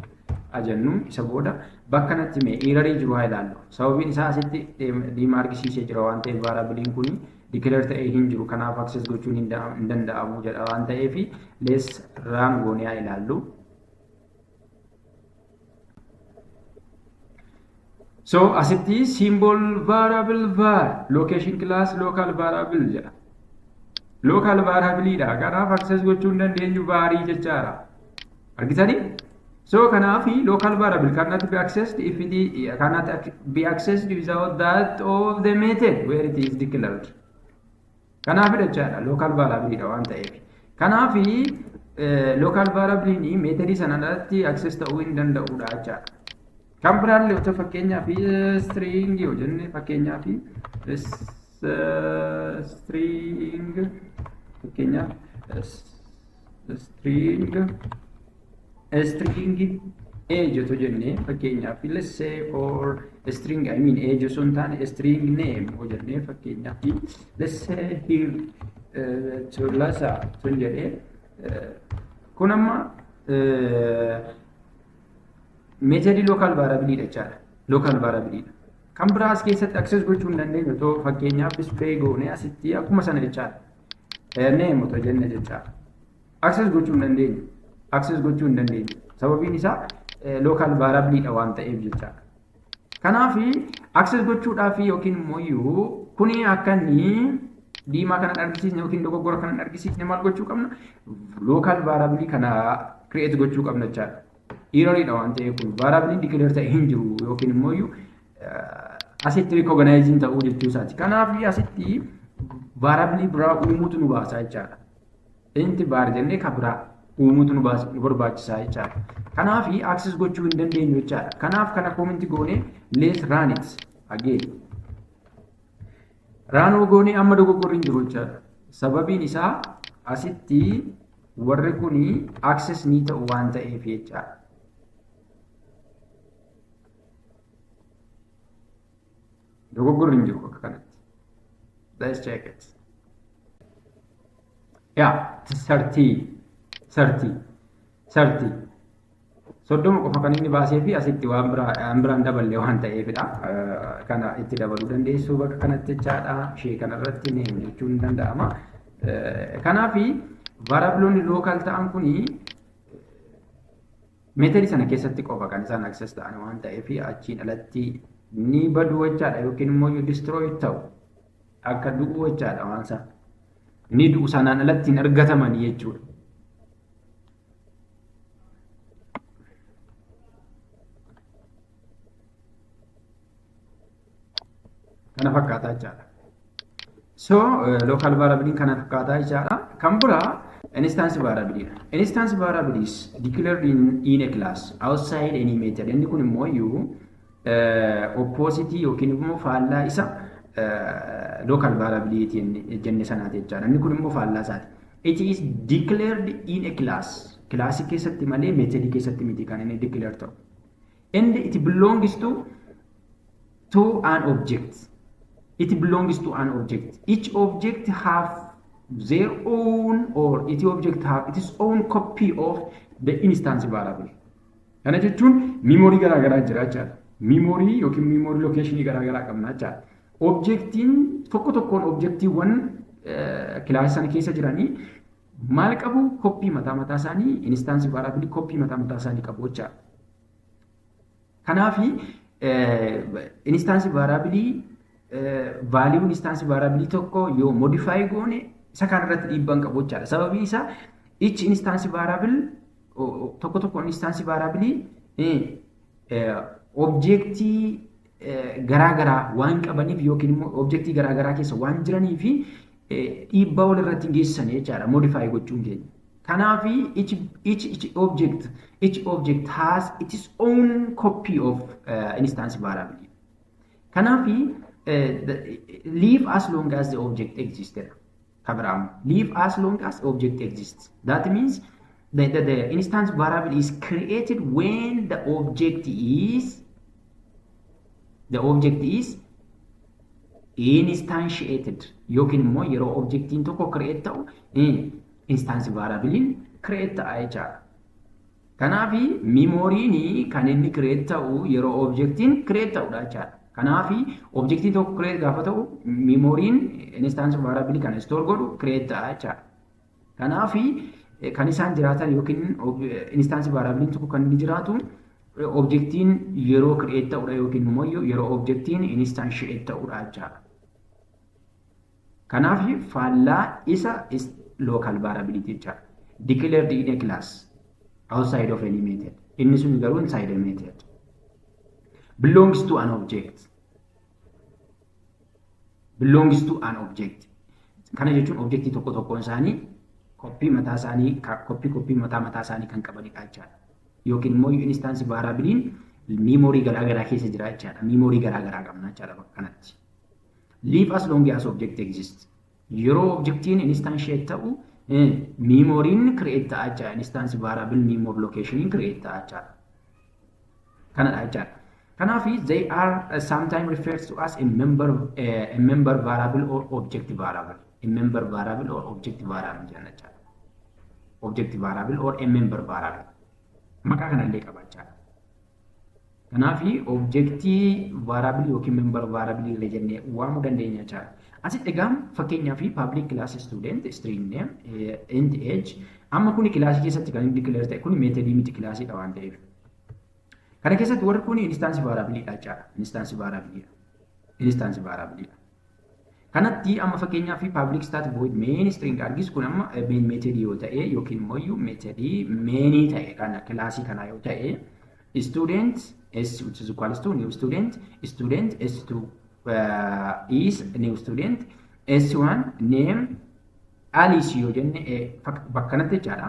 ajannu isa booda bakka kanatti mee error jiru haa ilaallu. Sababiin isaa asitti diimaa argisiisee jira waan ta'eef variable kun declare ta'ee hin jiru kanaaf access gochuun hin danda'amu jedha waan ta'eef let's run goonee haa ilaallu. So asitti symbol variable var location class local variable jedha. Local variable dha kanaaf access gochuu hin dandeenyu varii jechaadha. Argitanii? So kanaaf local variable cannot be accessed if it cannot be accessed without that of the method where it is declared. Kanaaf jechaadha local variable dha waan ta'eef. Kanaaf local variable ni method sanarratti access ta'uu hin danda'udha jechaadha. Kan biraallee otoo fakkeenyaaf string yoo jenne fakkeenyaaf string fakkeenyaaf string age to jenne fakkeenyaaf let's say for string I mean age sun taane string name oo jenne fakkeenyaaf let's say here chulasa tun jedhe kun amma method local variable jechaadha. Local variable kan biraas keessatti access gochuu hin dandeenyu otoo fakkeenyaaf display goone asitti akkuma sana jechaadha. Name otoo jenne jechaadha. Access gochuu hin dandeenyu. Access gochuu hin dandeenyu. Sababiin isaa local variable dha waan ta'eef jechaadha. Kanaaf access gochuudhaaf yookiin immoo kuni akka inni diimaa kana argisiisne yookiin dogoggora kana argisiisne maal gochuu qabna? Local variable kana create gochuu qabna jechaadha. Error dha waan ta'eef kun variable declare ta'e hin jiru yookiin immoo asitti recognizing ta'uu jechuu isaati. Kanaaf asitti variable biraa uumuutu nu baasa jechaadha. Inti var jennee ka biraa uumuutu nu barbaachisaa jechaadha. Kanaaf access gochuu hin dandeenyu jechaadha. Kanaaf kana comment goone let's run it again. Run goone amma dogoggorri hin jiru jechaadha. Sababiin isaa asitti warri kuni access ni ta'u waan ta'eef jechaadha. Dogoggorri hin jiru bakka kanatti. Let's check it. Yeah, 30. Soddoma qofa kan inni baasee fi asitti waan biraan daballee waan ta'eefidha. Kana itti dabaluu dandeessu bakka kanatti jechaadha. Ishee kanarratti neem jechuun ni danda'ama. Kanaafi variabloonni local ta'an kuni meetodii sana keessatti qofa kan isaan access ta'an waan ta'eef achiin alatti ni badu jechaadha yookiin immoo destroy ta'u akka du'u jechaadha waan sana. Ni du'u sanaan alatti hin argataman jechuudha. Kana fakkaataa jechaadha. So local variable kana fakkaataa jechaadha. Kan biraa instance variable. Instance variable is declared in a class outside any method. Inni kun immoo iyyuu opposite yookiin immoo faallaa isa local variability jenne sanaati jechaadha. Inni kun immoo faallaa isaati. It is declared in a class. Class keessatti malee method keessatti miti kan inni declare ta'u. And it belongs to an object. It belongs to an object. Each object have their own or each object have its own copy of the instance variable. Kana jechuun memory garaagaraa jira jechaadha. Memory yookiin memory location garaagaraa qabna jechaadha. Objectiin tokkoon objectiiwwan kilaasii sana keessa jiranii maal qabu copy mataa isaanii instance variable copy mataa isaanii qabu jechaadha. Kanaafi instance variable value instance variable tokko yoo modify goone isa kanarratti dhiibbaa qabu jechaadha. Sababii isaa each instance variable tokkoon instance variable objectii garaagaraa waan qabaniif yookiin immoo objectii garaagaraa keessa waan jiraniif dhiibbaa walirratti geessisan jechaadha modify gochuun keenya. Kanaafi each object has its own copy of instance variable. Kanaafi leave as long as the object exists. Leave as long as object exists. That means that the instance variable is created when the object is instantiated. Yookiin immoo yeroo objectiin tokko create ta'u instance variablein create ta'a jechaadha. Kanaafi memoriin kan inni create ta'u yeroo objectiin create ta'udha jechaadha. Kanaafi objectiin tokko create gaafa ta'u memoriin instance variable kan store godhu create ta'a jechaadha. Kanaafi kan isaan jiraatan yookiin instance variable tokko kan inni jiraatu objectiin yeroo create ta'udha yookiin immoo yeroo objectiin instantiate ta'udha jechaadha. Kanaafi faallaa isa local variability jechaadha. Declared in a class outside of any method. Inni sun garuu inside a method. Belongs to an object. Belongs to an object. Kana jechuun objectii tokkoon isaanii copy mataa isaanii copy mataa isaanii kan qabanidha jechaadha. Yookiin immoo instance variablein memory garaagaraa keessa jira jechaadha. Memory garaagaraa qabna jechaadha bakka kanatti. Leave as long as object exists. Yeroo objectiin instantiate ta'u memoryin create ta'a jechaadha. Instance variable memory location create ta'a jechaadha. Kanadha jechaadha. Kanaafi they are sometimes referred to as a member variable or object variable. A member variable or object variable jenna jechaadha. Object variable or a member variable. Maqaa kanallee qaba jechaadha. Kanaafi objectii variable yookiin member variable illee jennee waamuu dandeenya jechaadha. Asitti egaa fakkeenyaa fi public class student string name int age amma kuni kilaasii keessatti kan inni declare ta'e kuni methodii miti kilaasiidha waan ta'eef. Kana keessatti warri kun instance variable dha jechaadha. Instance variable. Kanatti amma fakkeenyaa fi public stat void main string argis kun amma main method yoo ta'e yookiin immoo methodii main ta'e kana kilaasii kana yoo ta'e student s which is equals to new student s2 is new student s1 name Alice yoo jenne bakka kanatti jechaadha.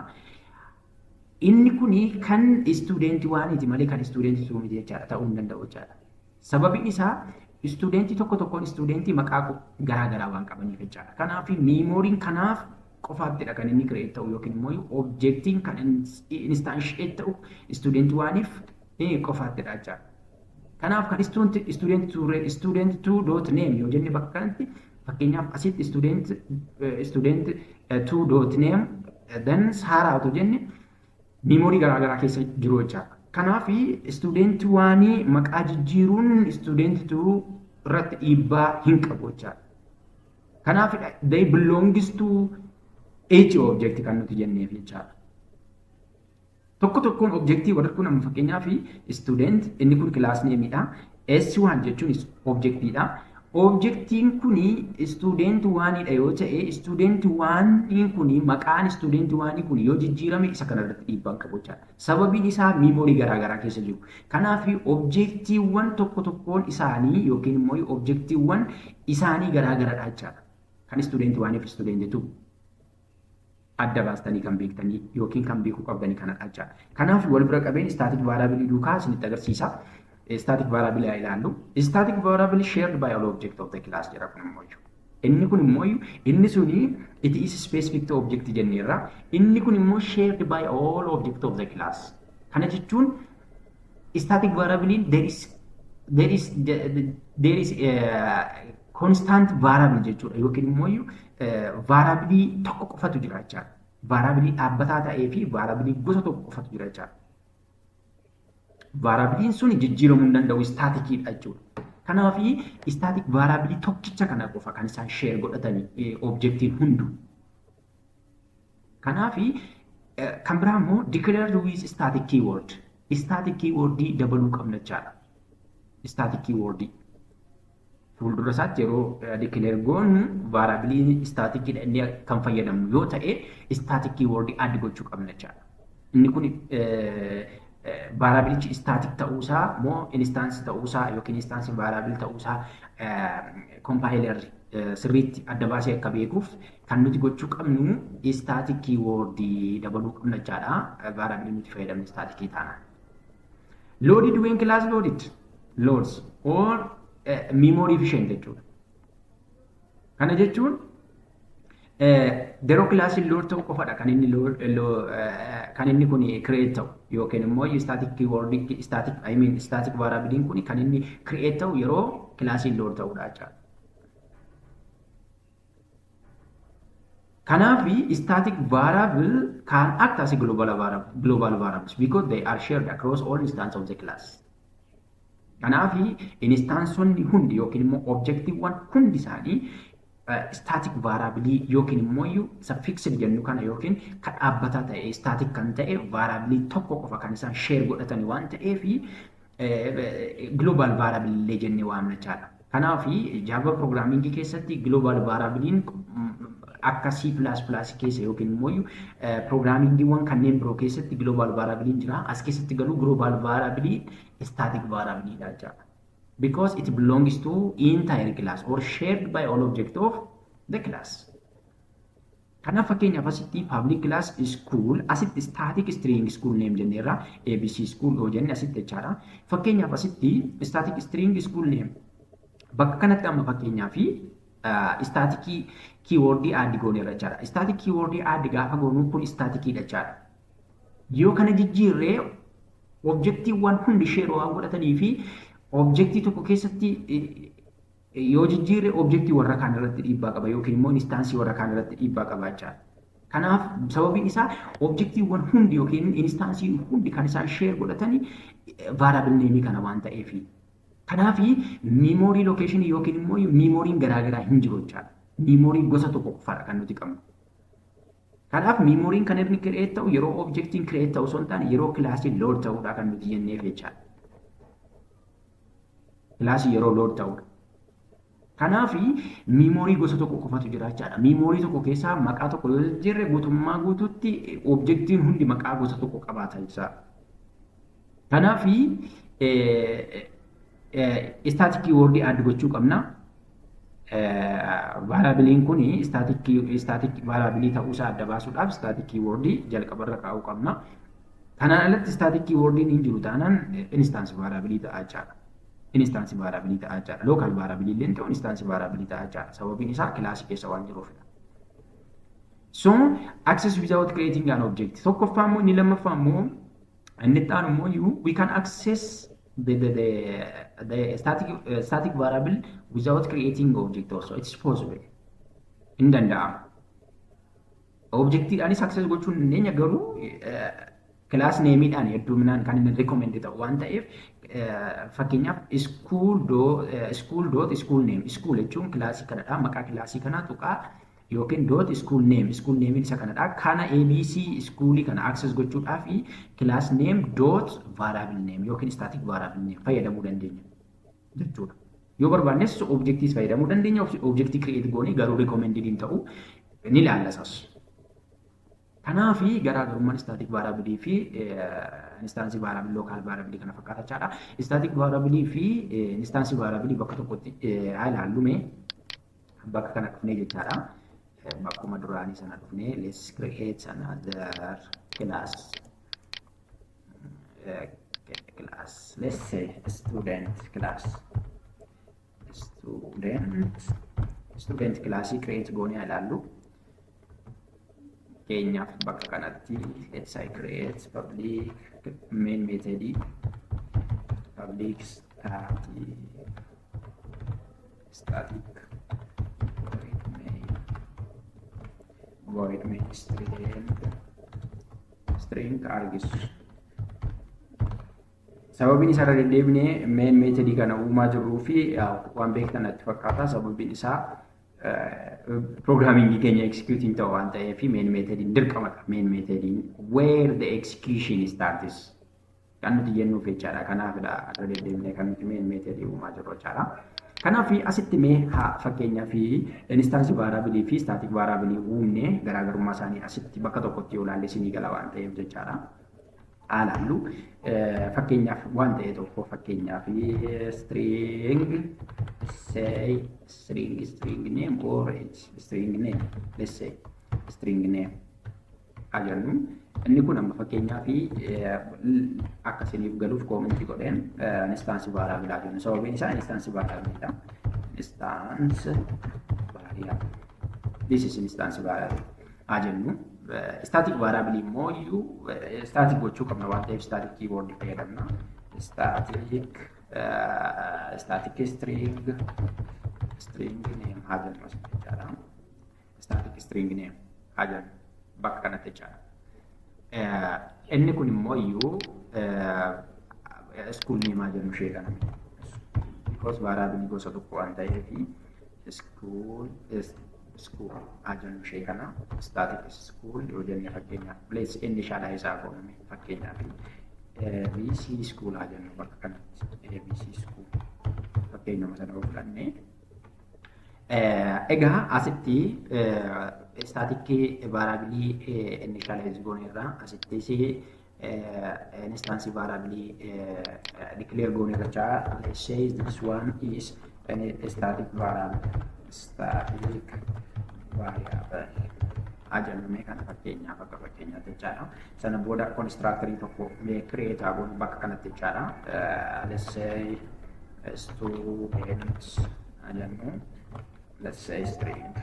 Inni kuni kan student waaniti malee kan student miti jechaadha ta'uu hin danda'u jechaadha. Sababiin isaa student tokkoon student maqaa garaagaraa waan qabaniif jechaadha. Kanaaf memoriin kanaaf qofaattidha kan inni create ta'u yookiin immoo objectiin kan instantiate ta'u student waaniif qofaattidha jechaadha. Kanaaf kan student to dot name yoo jenne bakka kanatti fakkeenyaaf asitti student to dot name then saaraa otoo jenne miimoorii garaagaraa keessa jiru jechaadha. Kanaaf student waanii maqaa jijjiiruun student to irratti dhiibbaa hin qabu jechaadha. Kanaaf they belongs to each object kan nuti jenneef jechaadha. Tokkoon objectii warra kun amma fakkeenyaaf student inni kun class name dha. S1 jechuun objectiidha. Objectiin kun student 1 dha yoo ta'e student 1 kun maqaan student 1 kun yoo jijjiirame isa kana irratti dhiibbaa qabu jechaadha. Sababiin isaa memory garaagaraa keessa jiru. Kanaaf objectiiwwan tokkoon isaanii yookiin immoo objectiiwwan isaanii garaagaradha jechaadha. Kan student 1 fi student 2 adda baastanii kan beektanii yookiin kan beekuu qabdanii kanadha jechaadha. Kanaaf wal bira qabeen static variable duukaa isinitti agarsiisa. Static variable ilaallu. Static variable shared by all object of the class jedha kun immoo. Inni kun immoo inni suni it is specific to object jenneerra. Inni kun immoo shared by all object of the class. Kana jechuun static variable there is constant variable jechuudha yookiin immoo variable tokko qofatu jira jechaadha. Variable dhaabbataa ta'ee fi variable gosa tokko qofatu jira jechaadha. Variable sun jijjiiramuu hin danda'u staticidha jechuudha. Kanaaf static variable tokkicha kana qofa kan isaan share godhatanii objectiin hundu. Kanaaf kan biraa immoo declared with static keyword. Static keyword dabaluu qabna jechaadha. Static keyword fuuldura isaatti yeroo declare goonu variable static inni kan fayyadamu yoo ta'e static keyword add gochuu qabna jechaadha. Inni kun variable static ta'uusaa moo instance ta'uusaa yookiin instance variable ta'uusaa compiler sirriitti adda baasee akka beekuuf kan nuti gochuu qabnu static keyword dabaluu qabna jechaadha. Variable nuti fayyadamne static taana. Loaded when class loads or memory efficient jechuudha. Kana jechuun yeroo class load ta'u qofadha kan inni kun create ta'u yookiin immoo static keyword static variable kun kan inni create ta'u yeroo class load ta'udha jechuudha. Kanaaf static variable can act as a global variables because they are shared across all instances of the class. Kanaaf instansonni hundi yookiin immoo objectiiwwan hundi isaanii static variable yookiin immoo suffixed jennu kana yookiin kan dhaabbataa ta'e static kan ta'e variable tokko qofa kan isaan share godhatanii waan ta'eef global variable illee jennee waamna jechaadha. Kanaaf Java programming keessatti global variable akka C++ keessa yookiin immoo programmingwwan kanneen biroo keessatti global variable jira. As keessatti garuu global variable static variable dha jechaadha. Because it belongs to entire class or shared by all object of the class. Kanaaf fakkeenyaaf asitti public class school asitti static string school name jenneerra ABC school yoo jenne asitti jechaadha. Fakkeenyaaf asitti static string school name bakka kanatti amma fakkeenyaaf static keyword add gooneerra jechaadha. Static keyword add gaafa goonu kun static dha jechaadha. Yoo kana jijjiirree objectiiwwan hundi share waan godhatanii fi objectii tokko keessatti yoo jijjiirre objectii warra kaan irratti dhiibbaa qaba yookiin immoo instansii warra kaan irratti dhiibbaa qaba jechaadha. Kanaaf sababiin isaa objectiiwwan hundi yookiin instansii hundi kan isaan share godhatanii variable name kana waan ta'eef. Kanaaf memory location yookiin immoo memoriin garaagaraa hin jiru jechaadha. Memory gosa tokko qofaadha kan nuti qabnu. Kanaaf memoriin kan inni create ta'u yeroo objectiin create ta'u osoo hin taane yeroo classiin load ta'uudha kan nuti jenneef jechaadha. Class yeroo load ta'udha. Kanaaf memory gosa tokko qofatu jira jechaadha. Memory tokko keessaa maqaa tokko yoo jijjiirre guutummaa guutuutti objectiin hundi maqaa gosa tokko qabaata jechaadha. Kanaaf static keyword add gochuu qabna. Variable kun static variable ta'uusaa adda baasuudhaaf static keyword jalqabarra kaa'uu qabna. Kanaan alatti static keyword hin jiru taanaan instance variable ta'a jechaadha. Instance variable ta'a jechaadha. Local variable illee ta'u instance variable ta'a jechaadha. Sababiin isaa class keessa waan jiruufidha. So access without creating an object. Tokkoffaa immoo inni lammaffaa immoo inni itti aanu immoo we can access static variable without creating object also it's possible in danda'ama. Objectiidhaanis access gochuu hin dandeenya garuu class nameidhaan hedduminaan kan inni recommend ta'u waan ta'eef fakkeenyaaf school name school jechuun kilaasii kanadha maqaa kilaasii kanaa tuqaa yookiin school name isa kanadha kana abc schoolii kana access gochuudhaaf class name variable name yookiin static variable name fayyadamuu dandeenya jechuudha. Yoo barbaannes objectiis fayyadamuu dandeenya objectii create goonii garuu recommended hin ta'u ni ilaallasas. Kanaafi garaagarummaan static variable fi instance variable local variable kana fakkaatachaadha. Static variable fi instance variable bakka tokkotti haa ilaallume bakka kana dhufnee jechaadha. Bakkuma duraanii sana dhufnee let's create another class. Let's say student class. Student class create goonee haa ilaallu. Keenyaaf bakka kanatti let's say create public main method public static void main string argis. Sababiin isaa irra deddeebinee main method kana uumaa jirruu fi waan beektan natti fakkaata. Sababiin isaa programming keenya executing ta'u waan ta'eef main method dirqamadha. Main method where the execution starts kan nuti jennuuf jechaadha. Kanaafidha irra deddeebinee kan nuti main method uumaa jirru jechaadha. Kanaaf asitti mee fakkeenyaa fi instance variable fi static variable uumne garaagarummaa isaanii asitti bakka tokkotti yoo ilaalle isinii gala waan ta'eef jechaadha. Alaallu fakkeenyaaf waan ta'e tokko fakkeenyaaf string say string name or string name let's say string name ajannu inni kun amma fakkeenyaaf akkasiniif galuuf commenti godheen instance variable ajannu sababiin isaa instance variable dha. Instance variable this is instance variable ajannu. Static variable immoo static gochuu qabna waan ta'eef static keyboard fayyadamna. Static string name hajannu jechaadha. Static string name hajannu bakka kanatti jechaadha. Inni kun immoo school name hajannu ishee kana because variable gosa tokko waan ta'eef school ajannu ishee kana static school yoo jenne fakkeenyaaf let's initialize goone fakkeenyaaf ABC school ajannu bakka kanatti ABC school fakkeenyuma sana fudhannee egaa asitti static variable initialize goone irraa asitti instance variable declare goone irraa let's say this one is a static variable ajannu mee kana fakkeenyaaf akka fakkeenyaatti jechaadha. Sana booda constructorii tokko mee create goone bakka kanatti jechaadha. Let's say students ajannu let's say string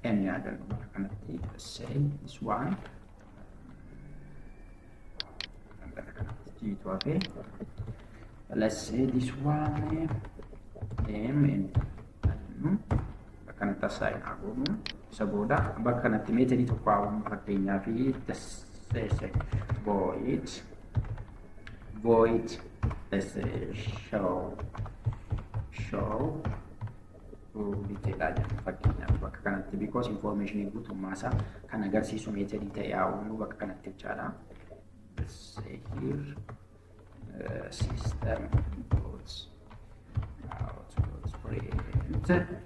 n ajannu bakka kanatti let's say this one let's say this one name kanatti assign goonu isa booda bakka kanatti method tokko haa'uun fakkeenyaaf void let's say show detail ajannu fakkeenyaaf bakka kanatti because information guutummaa isaa kan agarsiisu method ta'e haa'uun bakka kanatti jechaadha. Let's say here system print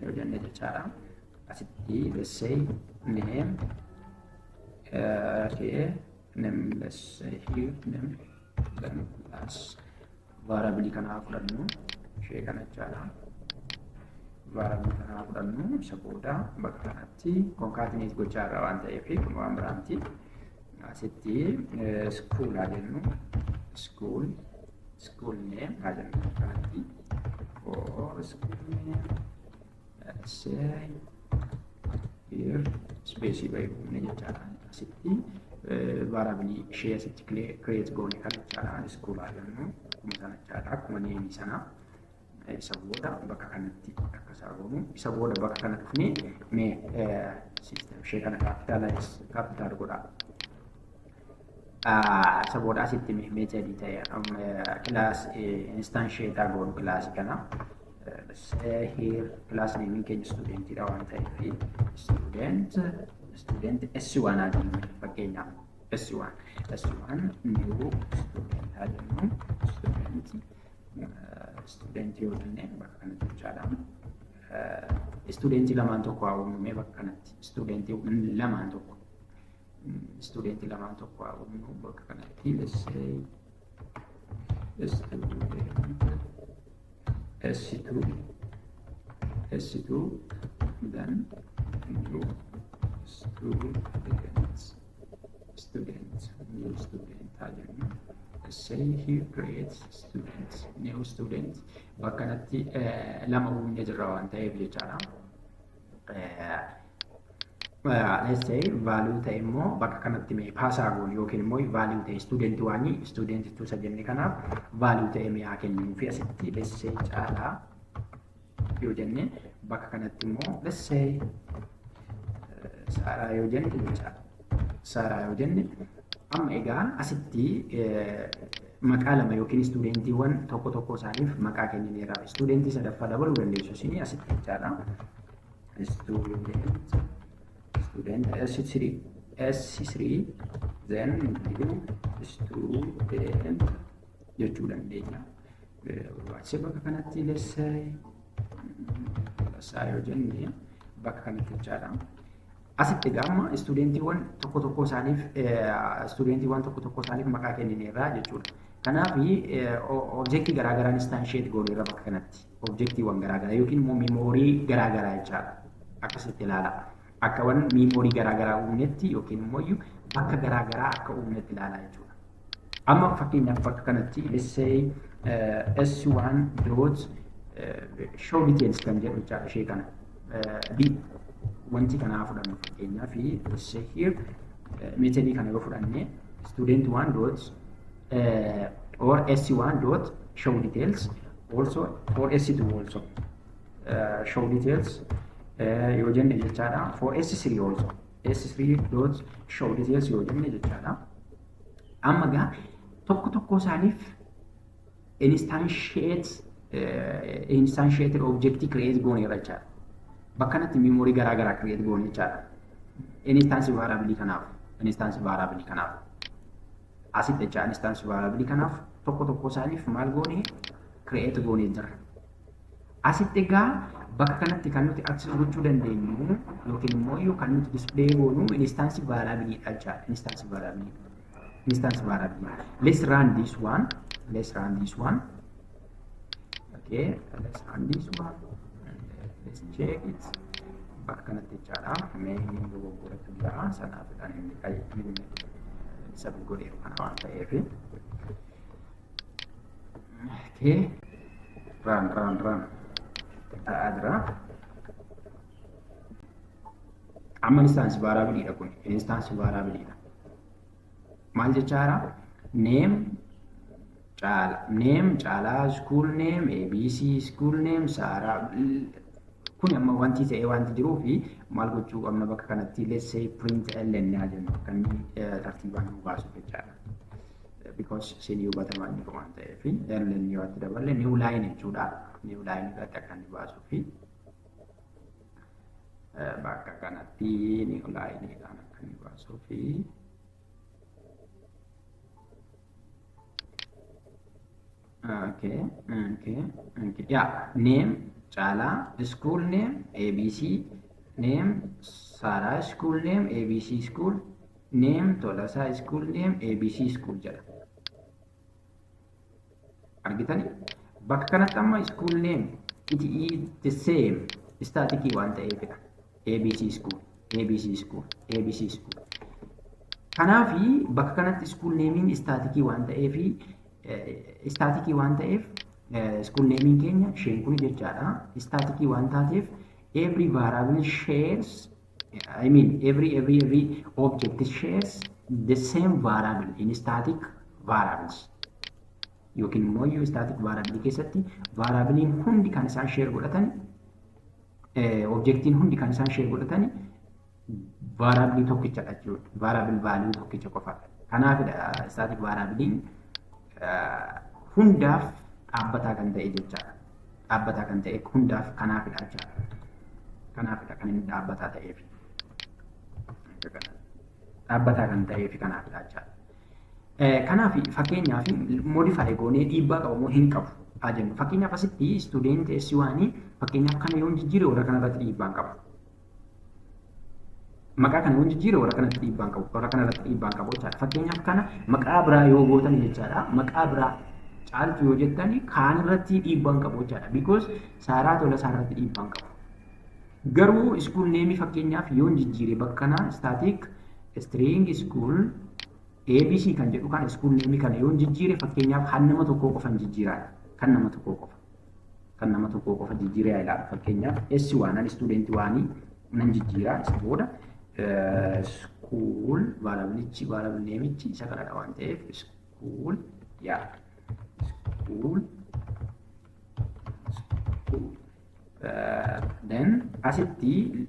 yoo jenne jechaadha. Asitti let's say name let's say here name then plus variable kana fudhannu ishee kana jechaadha. Variable kana fudhannu isa booda bakka kanatti concatenate gochaa irra waan ta'eef kun waan biraamti. Asitti school ajannu school name ajannu kanatti or school name say here specify goone jechaadha. Asitti variable ishee asitti create goone kan jechaadha. School jennu akkuma sana jechaadha. Akkuma name sana isa booda bakka kanatti akka isaa goonu isa booda bakka kana dhufnee mee system ishee kana capital godha. Isa booda asitti method ta'e class instantiate goonu class kana. Say here class name keenya student dha waan ta'eef student S1 ajennu fakkeenyaaf S1 new student ajennu student yoo jenne bakka kanatti jechaadha. Student lamaan tokko haa uumame bakka kanatti student lamaan tokko haa uumamu bakka kanatti let's say S2 then new student ajennu. Say here create students new student bakka kanatti lama uumne jirra waan ta'eef jechaadha. Let's say value ta'e immoo bakka kanatti mee paasaa goonu yookiin immoo value ta'e student 1 student 2 isa jenne kanaaf value ta'e mee haa kennuu fi asitti let's say caalaa yoo jenne bakka kanatti immoo let's say Saaraa yoo jenne jechaadha. Saaraa yoo jenne amma egaa asitti maqaa lama yookiin studentiiwwan tokko isaaniif maqaa kennineera. Studentii sadaffaa dabaluu dandeessu isin asitti jechaadha. Student S3 then student jechuu dandeenya. Barbaachise bakka kanatti let's say yoo jenne bakka kanatti jechaadha. Asitti gamma studentiiwwan tokko isaaniif maqaa kennineerra jechuudha. Kanaaf objectii garaagaraa instantiate gooneerra bakka kanatti objectiiwwan garaagaraa yookiin immoo memorii garaagaraa jechaadha. Akkasitti ilaala. Akka waan memorii garaagaraa uumnetti yookiin immoo bakka garaagaraa akka uumnetti ilaala jechuudha. Amma fakkeenyaaf bakka kanatti let's say S1 dot show details kan jedhu jechaadha ishee kana. Wanti kana fudhannu fakkeenyaa fi say here methodii kana yoo fudhanne student 1 dot or S1 dot show details also or S2 also show details yoo jenne jechaadha. For S3 also S3 dot show details yoo jenne jechaadha. Amma gaa tokko isaaniif instantiated object create gooneerra jechaadha. Bakka kanatti memorii garaagaraa create goone jechaadha. Instance variable kanaaf asitti jecha instance variable kanaaf tokko isaaniif maal goone create goone jira. Asitti egaa bakka kanatti kan nuti access gochuu dandeenyu yookiin immoo kan nuti display goonu instance variable dha jechaadha. Instance variable. Let's run this one. Okay, let's run this one. Let's check it. Bakka kanatti jechaadha. Mee inni dogoggoratu jira. Sanaafidhaan inni isa godheeru kana waan ta'eef. Okay. Run. Ta'aa jira. Amma instance variable dha kun. Instance variable dha. Maal jechaadha? Name caalaa school name ABC school name Saaraa kun amma wanti ta'e wanti jiruu fi maal gochuu qabna bakka kanatti let's say print ln jennu kan tartiibaan nu baasu jechaadha. Because isin hubatamaa inni waan ta'eef ln yoo itti daballe new line jechuudha. New line irratti akka inni baasuu fi bakka kanatti new line dhaan akka inni baasuu fi okay. Yeah, name Chala school name ABC name Sara school name ABC school name Tolasa school name ABC school jala. Argitani bakka kanatti amma school name it is the same static waan ta'eefidha. ABC school. Kanaafi bakka kanatti school naming static waan ta'eefi school naming keenya isheen kun jechaadha. Static waan taateef every variable shares every object shares the same variable in static variables yookiin immoo static variable keessatti variablein hundi kan isaan share godhatan objectiin hundi kan isaan share godhatan variable tokkichadha jechuudha. Variable value tokkicha qofaadha. Kanaafidha static variablein hundaaf dhaabbataa kan ta'e jechaadha. Dhaabbataa kan ta'e hundaaf kanaafidha jechaadha. Kanaafidha kan inni dhaabbataa ta'eef. Dhaabbataa kan ta'eef kanaafidha jechaadha. Kanaaf fakkeenyaaf modify goonee dhiibbaa qabu moo hin qabu haa jennu. Fakkeenyaaf asitti student S1 fakkeenyaaf kana yoo jijjiire warra kanarratti dhiibbaan qaba. Maqaa kana yoo jijjiire warra kanatti dhiibbaan qabu. Warra kanarratti dhiibbaan qabu jechaadha. Fakkeenyaaf kana maqaa biraa yoo gootan jechaadha. Maqaa biraa caaltu yoo jettan kaan irratti dhiibbaan qabu jechaadha. Because Saaraa tola isaarratti dhiibbaan qabu. Garuu school name fakkeenyaaf yoo jijjiire bakka kana static string school ABC kan jedhu kan school name kan yoo jijjiire fakkeenyaaf kan nama tokko qofa jijjiiraa kan nama tokko qofa jijjiiree ilaala fakkeenyaaf S1 an student 1 nan jijjiiraa isa booda school variable name isa kanadha waan ta'eef school then asitti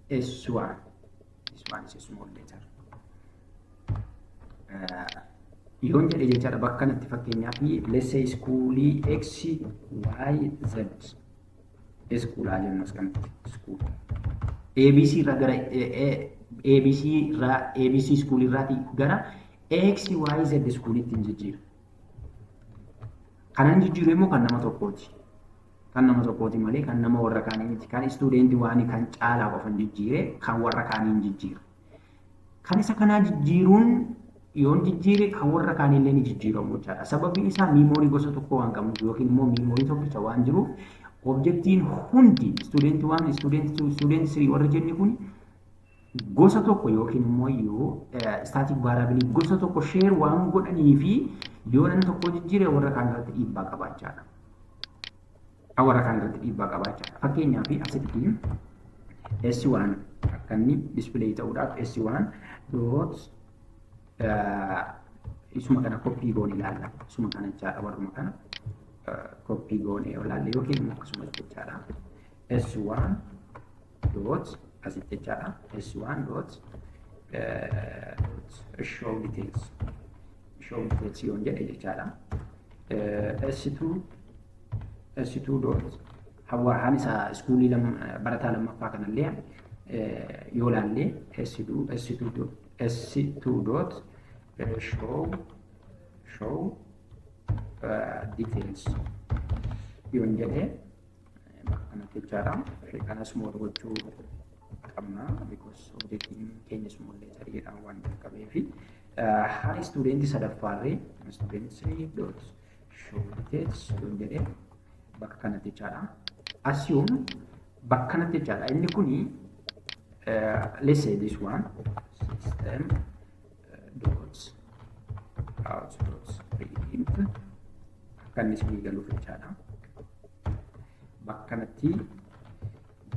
S1 is a small letter yoon jedhe jechaadha bakka kanatti fakkeenyaaf let's say schoolii x y z school haa jennu as kanatti school abc irraa gara abc school irraati gara x y z schoolitti jijjiira. Kanan jijjiiru immoo kan nama tokkooti. Kan nama tokkooti malee kan nama warra kaanii miti. Kan student waan kan caalaa qofan jijjiire kan warra kaanii jijjiira. Kan isa kanaa jijjiiruun yoon jijjiire kan warra kaanillee ni jijjiiramu jechaadha. Sababiin isaa memory gosa tokko waan qabnuuf yookiin immoo memory tokkicha waan jiruuf objectiin hundi student 1, student 2, student 3 warra jenne kun gosa tokko yookiin immoo static variable gosa tokko share waan godhanii fi yoo namni tokko jijjiire warra kaan irratti dhiibbaa qabaachaadha. Warra kaan irratti dhiibbaa qabaachaadha. Fakkeenyaaf asitti S1 akka inni display ta'uudhaaf S1 dot isuma kana copy goone ilaalla. Isuma kana jechaadha warruma kana copy goone ilaalla yookiin akkasuma jechaadha. S1 dot asitti jechaadha. S1 dot show details yoon jedhe jechaadha. S2 dot hawaan isa iskuulii barataa lammaffaa kanallee yoo laallee S2 dot show details yoon jedhe bakka kanatti jechaadha. Kanas small gochuu qabna because objectiin keenya small letteriidhaan waan jalqabeefi hari student sadaffaarree student 3 dot show details yoon jedhe bakka kanatti jechaadha. Assume bakka kanatti jechaadha. Inni kuni let's say this one system dot out dot print kan ismi galuuf jechaadha. Bakka kanatti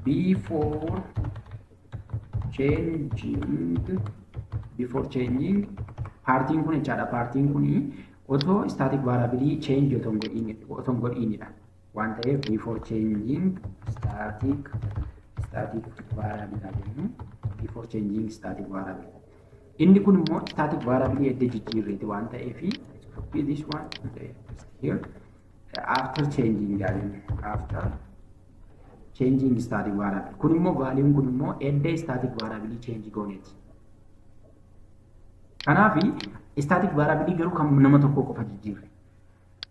before changing partiin kun jechaadha. Partiin kuni otoo static variable change otoo godhiinidha. Waan ta'eef before changing static variable jennu before changing static variable. Inni kun immoo static variable edda jijjiirreeti waan ta'eef copy this one here after changing static variable. Kun immoo value kun immoo edda static variable change gooneeti. Kanaaf static variable garuu kan nama tokko qofa jijjiirre.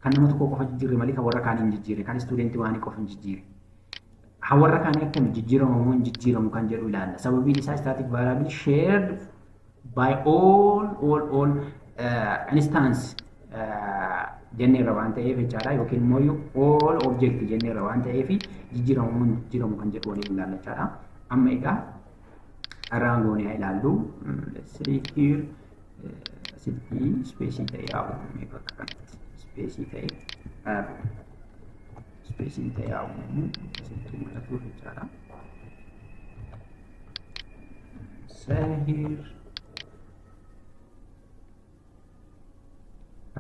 Kan nama tokko qofa jijjiirre malee kan warra kaaniin jijjiirre kan student waan qofa jijjiirre. Haa warra kaanii akkam jijjiiramu jijjiiramu kan jedhu ilaalla. Sababiin isaa static variable shared by all instance jenneerra waan ta'eef jechaadha yookiin immoo all object jenneerra waan ta'eef jijjiiramu kan jedhu waliin ilaalla jechaadha. Amma egaa irraan goonee ilaallu let's see here asitti space ta'e yaa'u bakka kanatti. Spacing ta'e yaa'u asitti mul'atu jechaadha. Here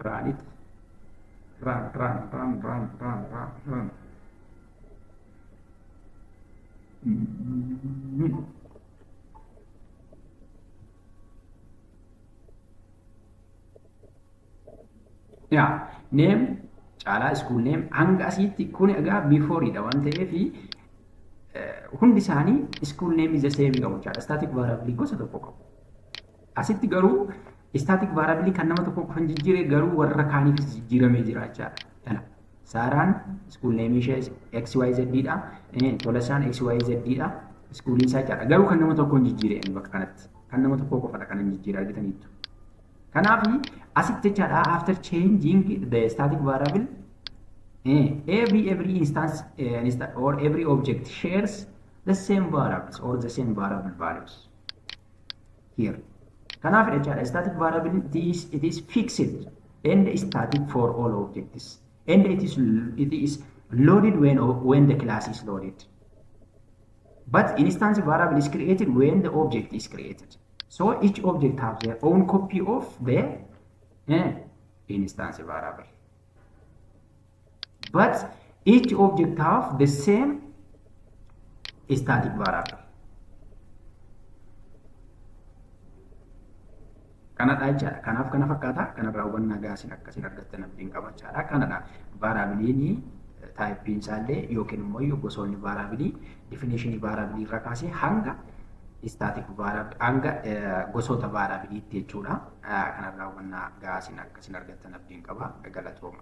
run it, run. Yeah, name caalaa school name hanga asitti kun egaa beforeedha waan ta'eef hundi isaanii school name is the same qabu jechaadha. Static variable gosa tokko qabu. Asitti garuu static variable kan nama tokko qofa hin jijjiire garuu warra kaaniifis jijjiiramee jira jechaadha. Kana Saaraan school name ishee XYZ dha. Tolasaan XYZ dha. School isaa jechaadha. Garuu kan nama tokko hin jijjiire bakka kanatti. Kan nama tokko qofadha kan hin jijjiire argitaniitu. Kanaaf asitti jechaadha after changing the static variable every instance or every object shares the same variables or the same variable values here. Kanaaf jechaadha static variable it is fixed and static for all objects and it is loaded when the class is loaded. But instance variable is created when the object is created. So each object has their own copy of the instance variable. But each object have the same static variable. Kanadha jechaadha. Kanaaf kana fakkaata. Kanarraa hubannaa gaarii akkasiin argattan abdiin qaba jechaadha. Kanadha variabiliin taayipiin isaallee yookiin immoo gosoonni variabilii definitionii variabilii irraa kaasee hanga static variable hanga gosoota variabiliitti jechuudha. Kanarraa hubannaa gaarii akkasiin argattan abdiin qaba. Galatooma.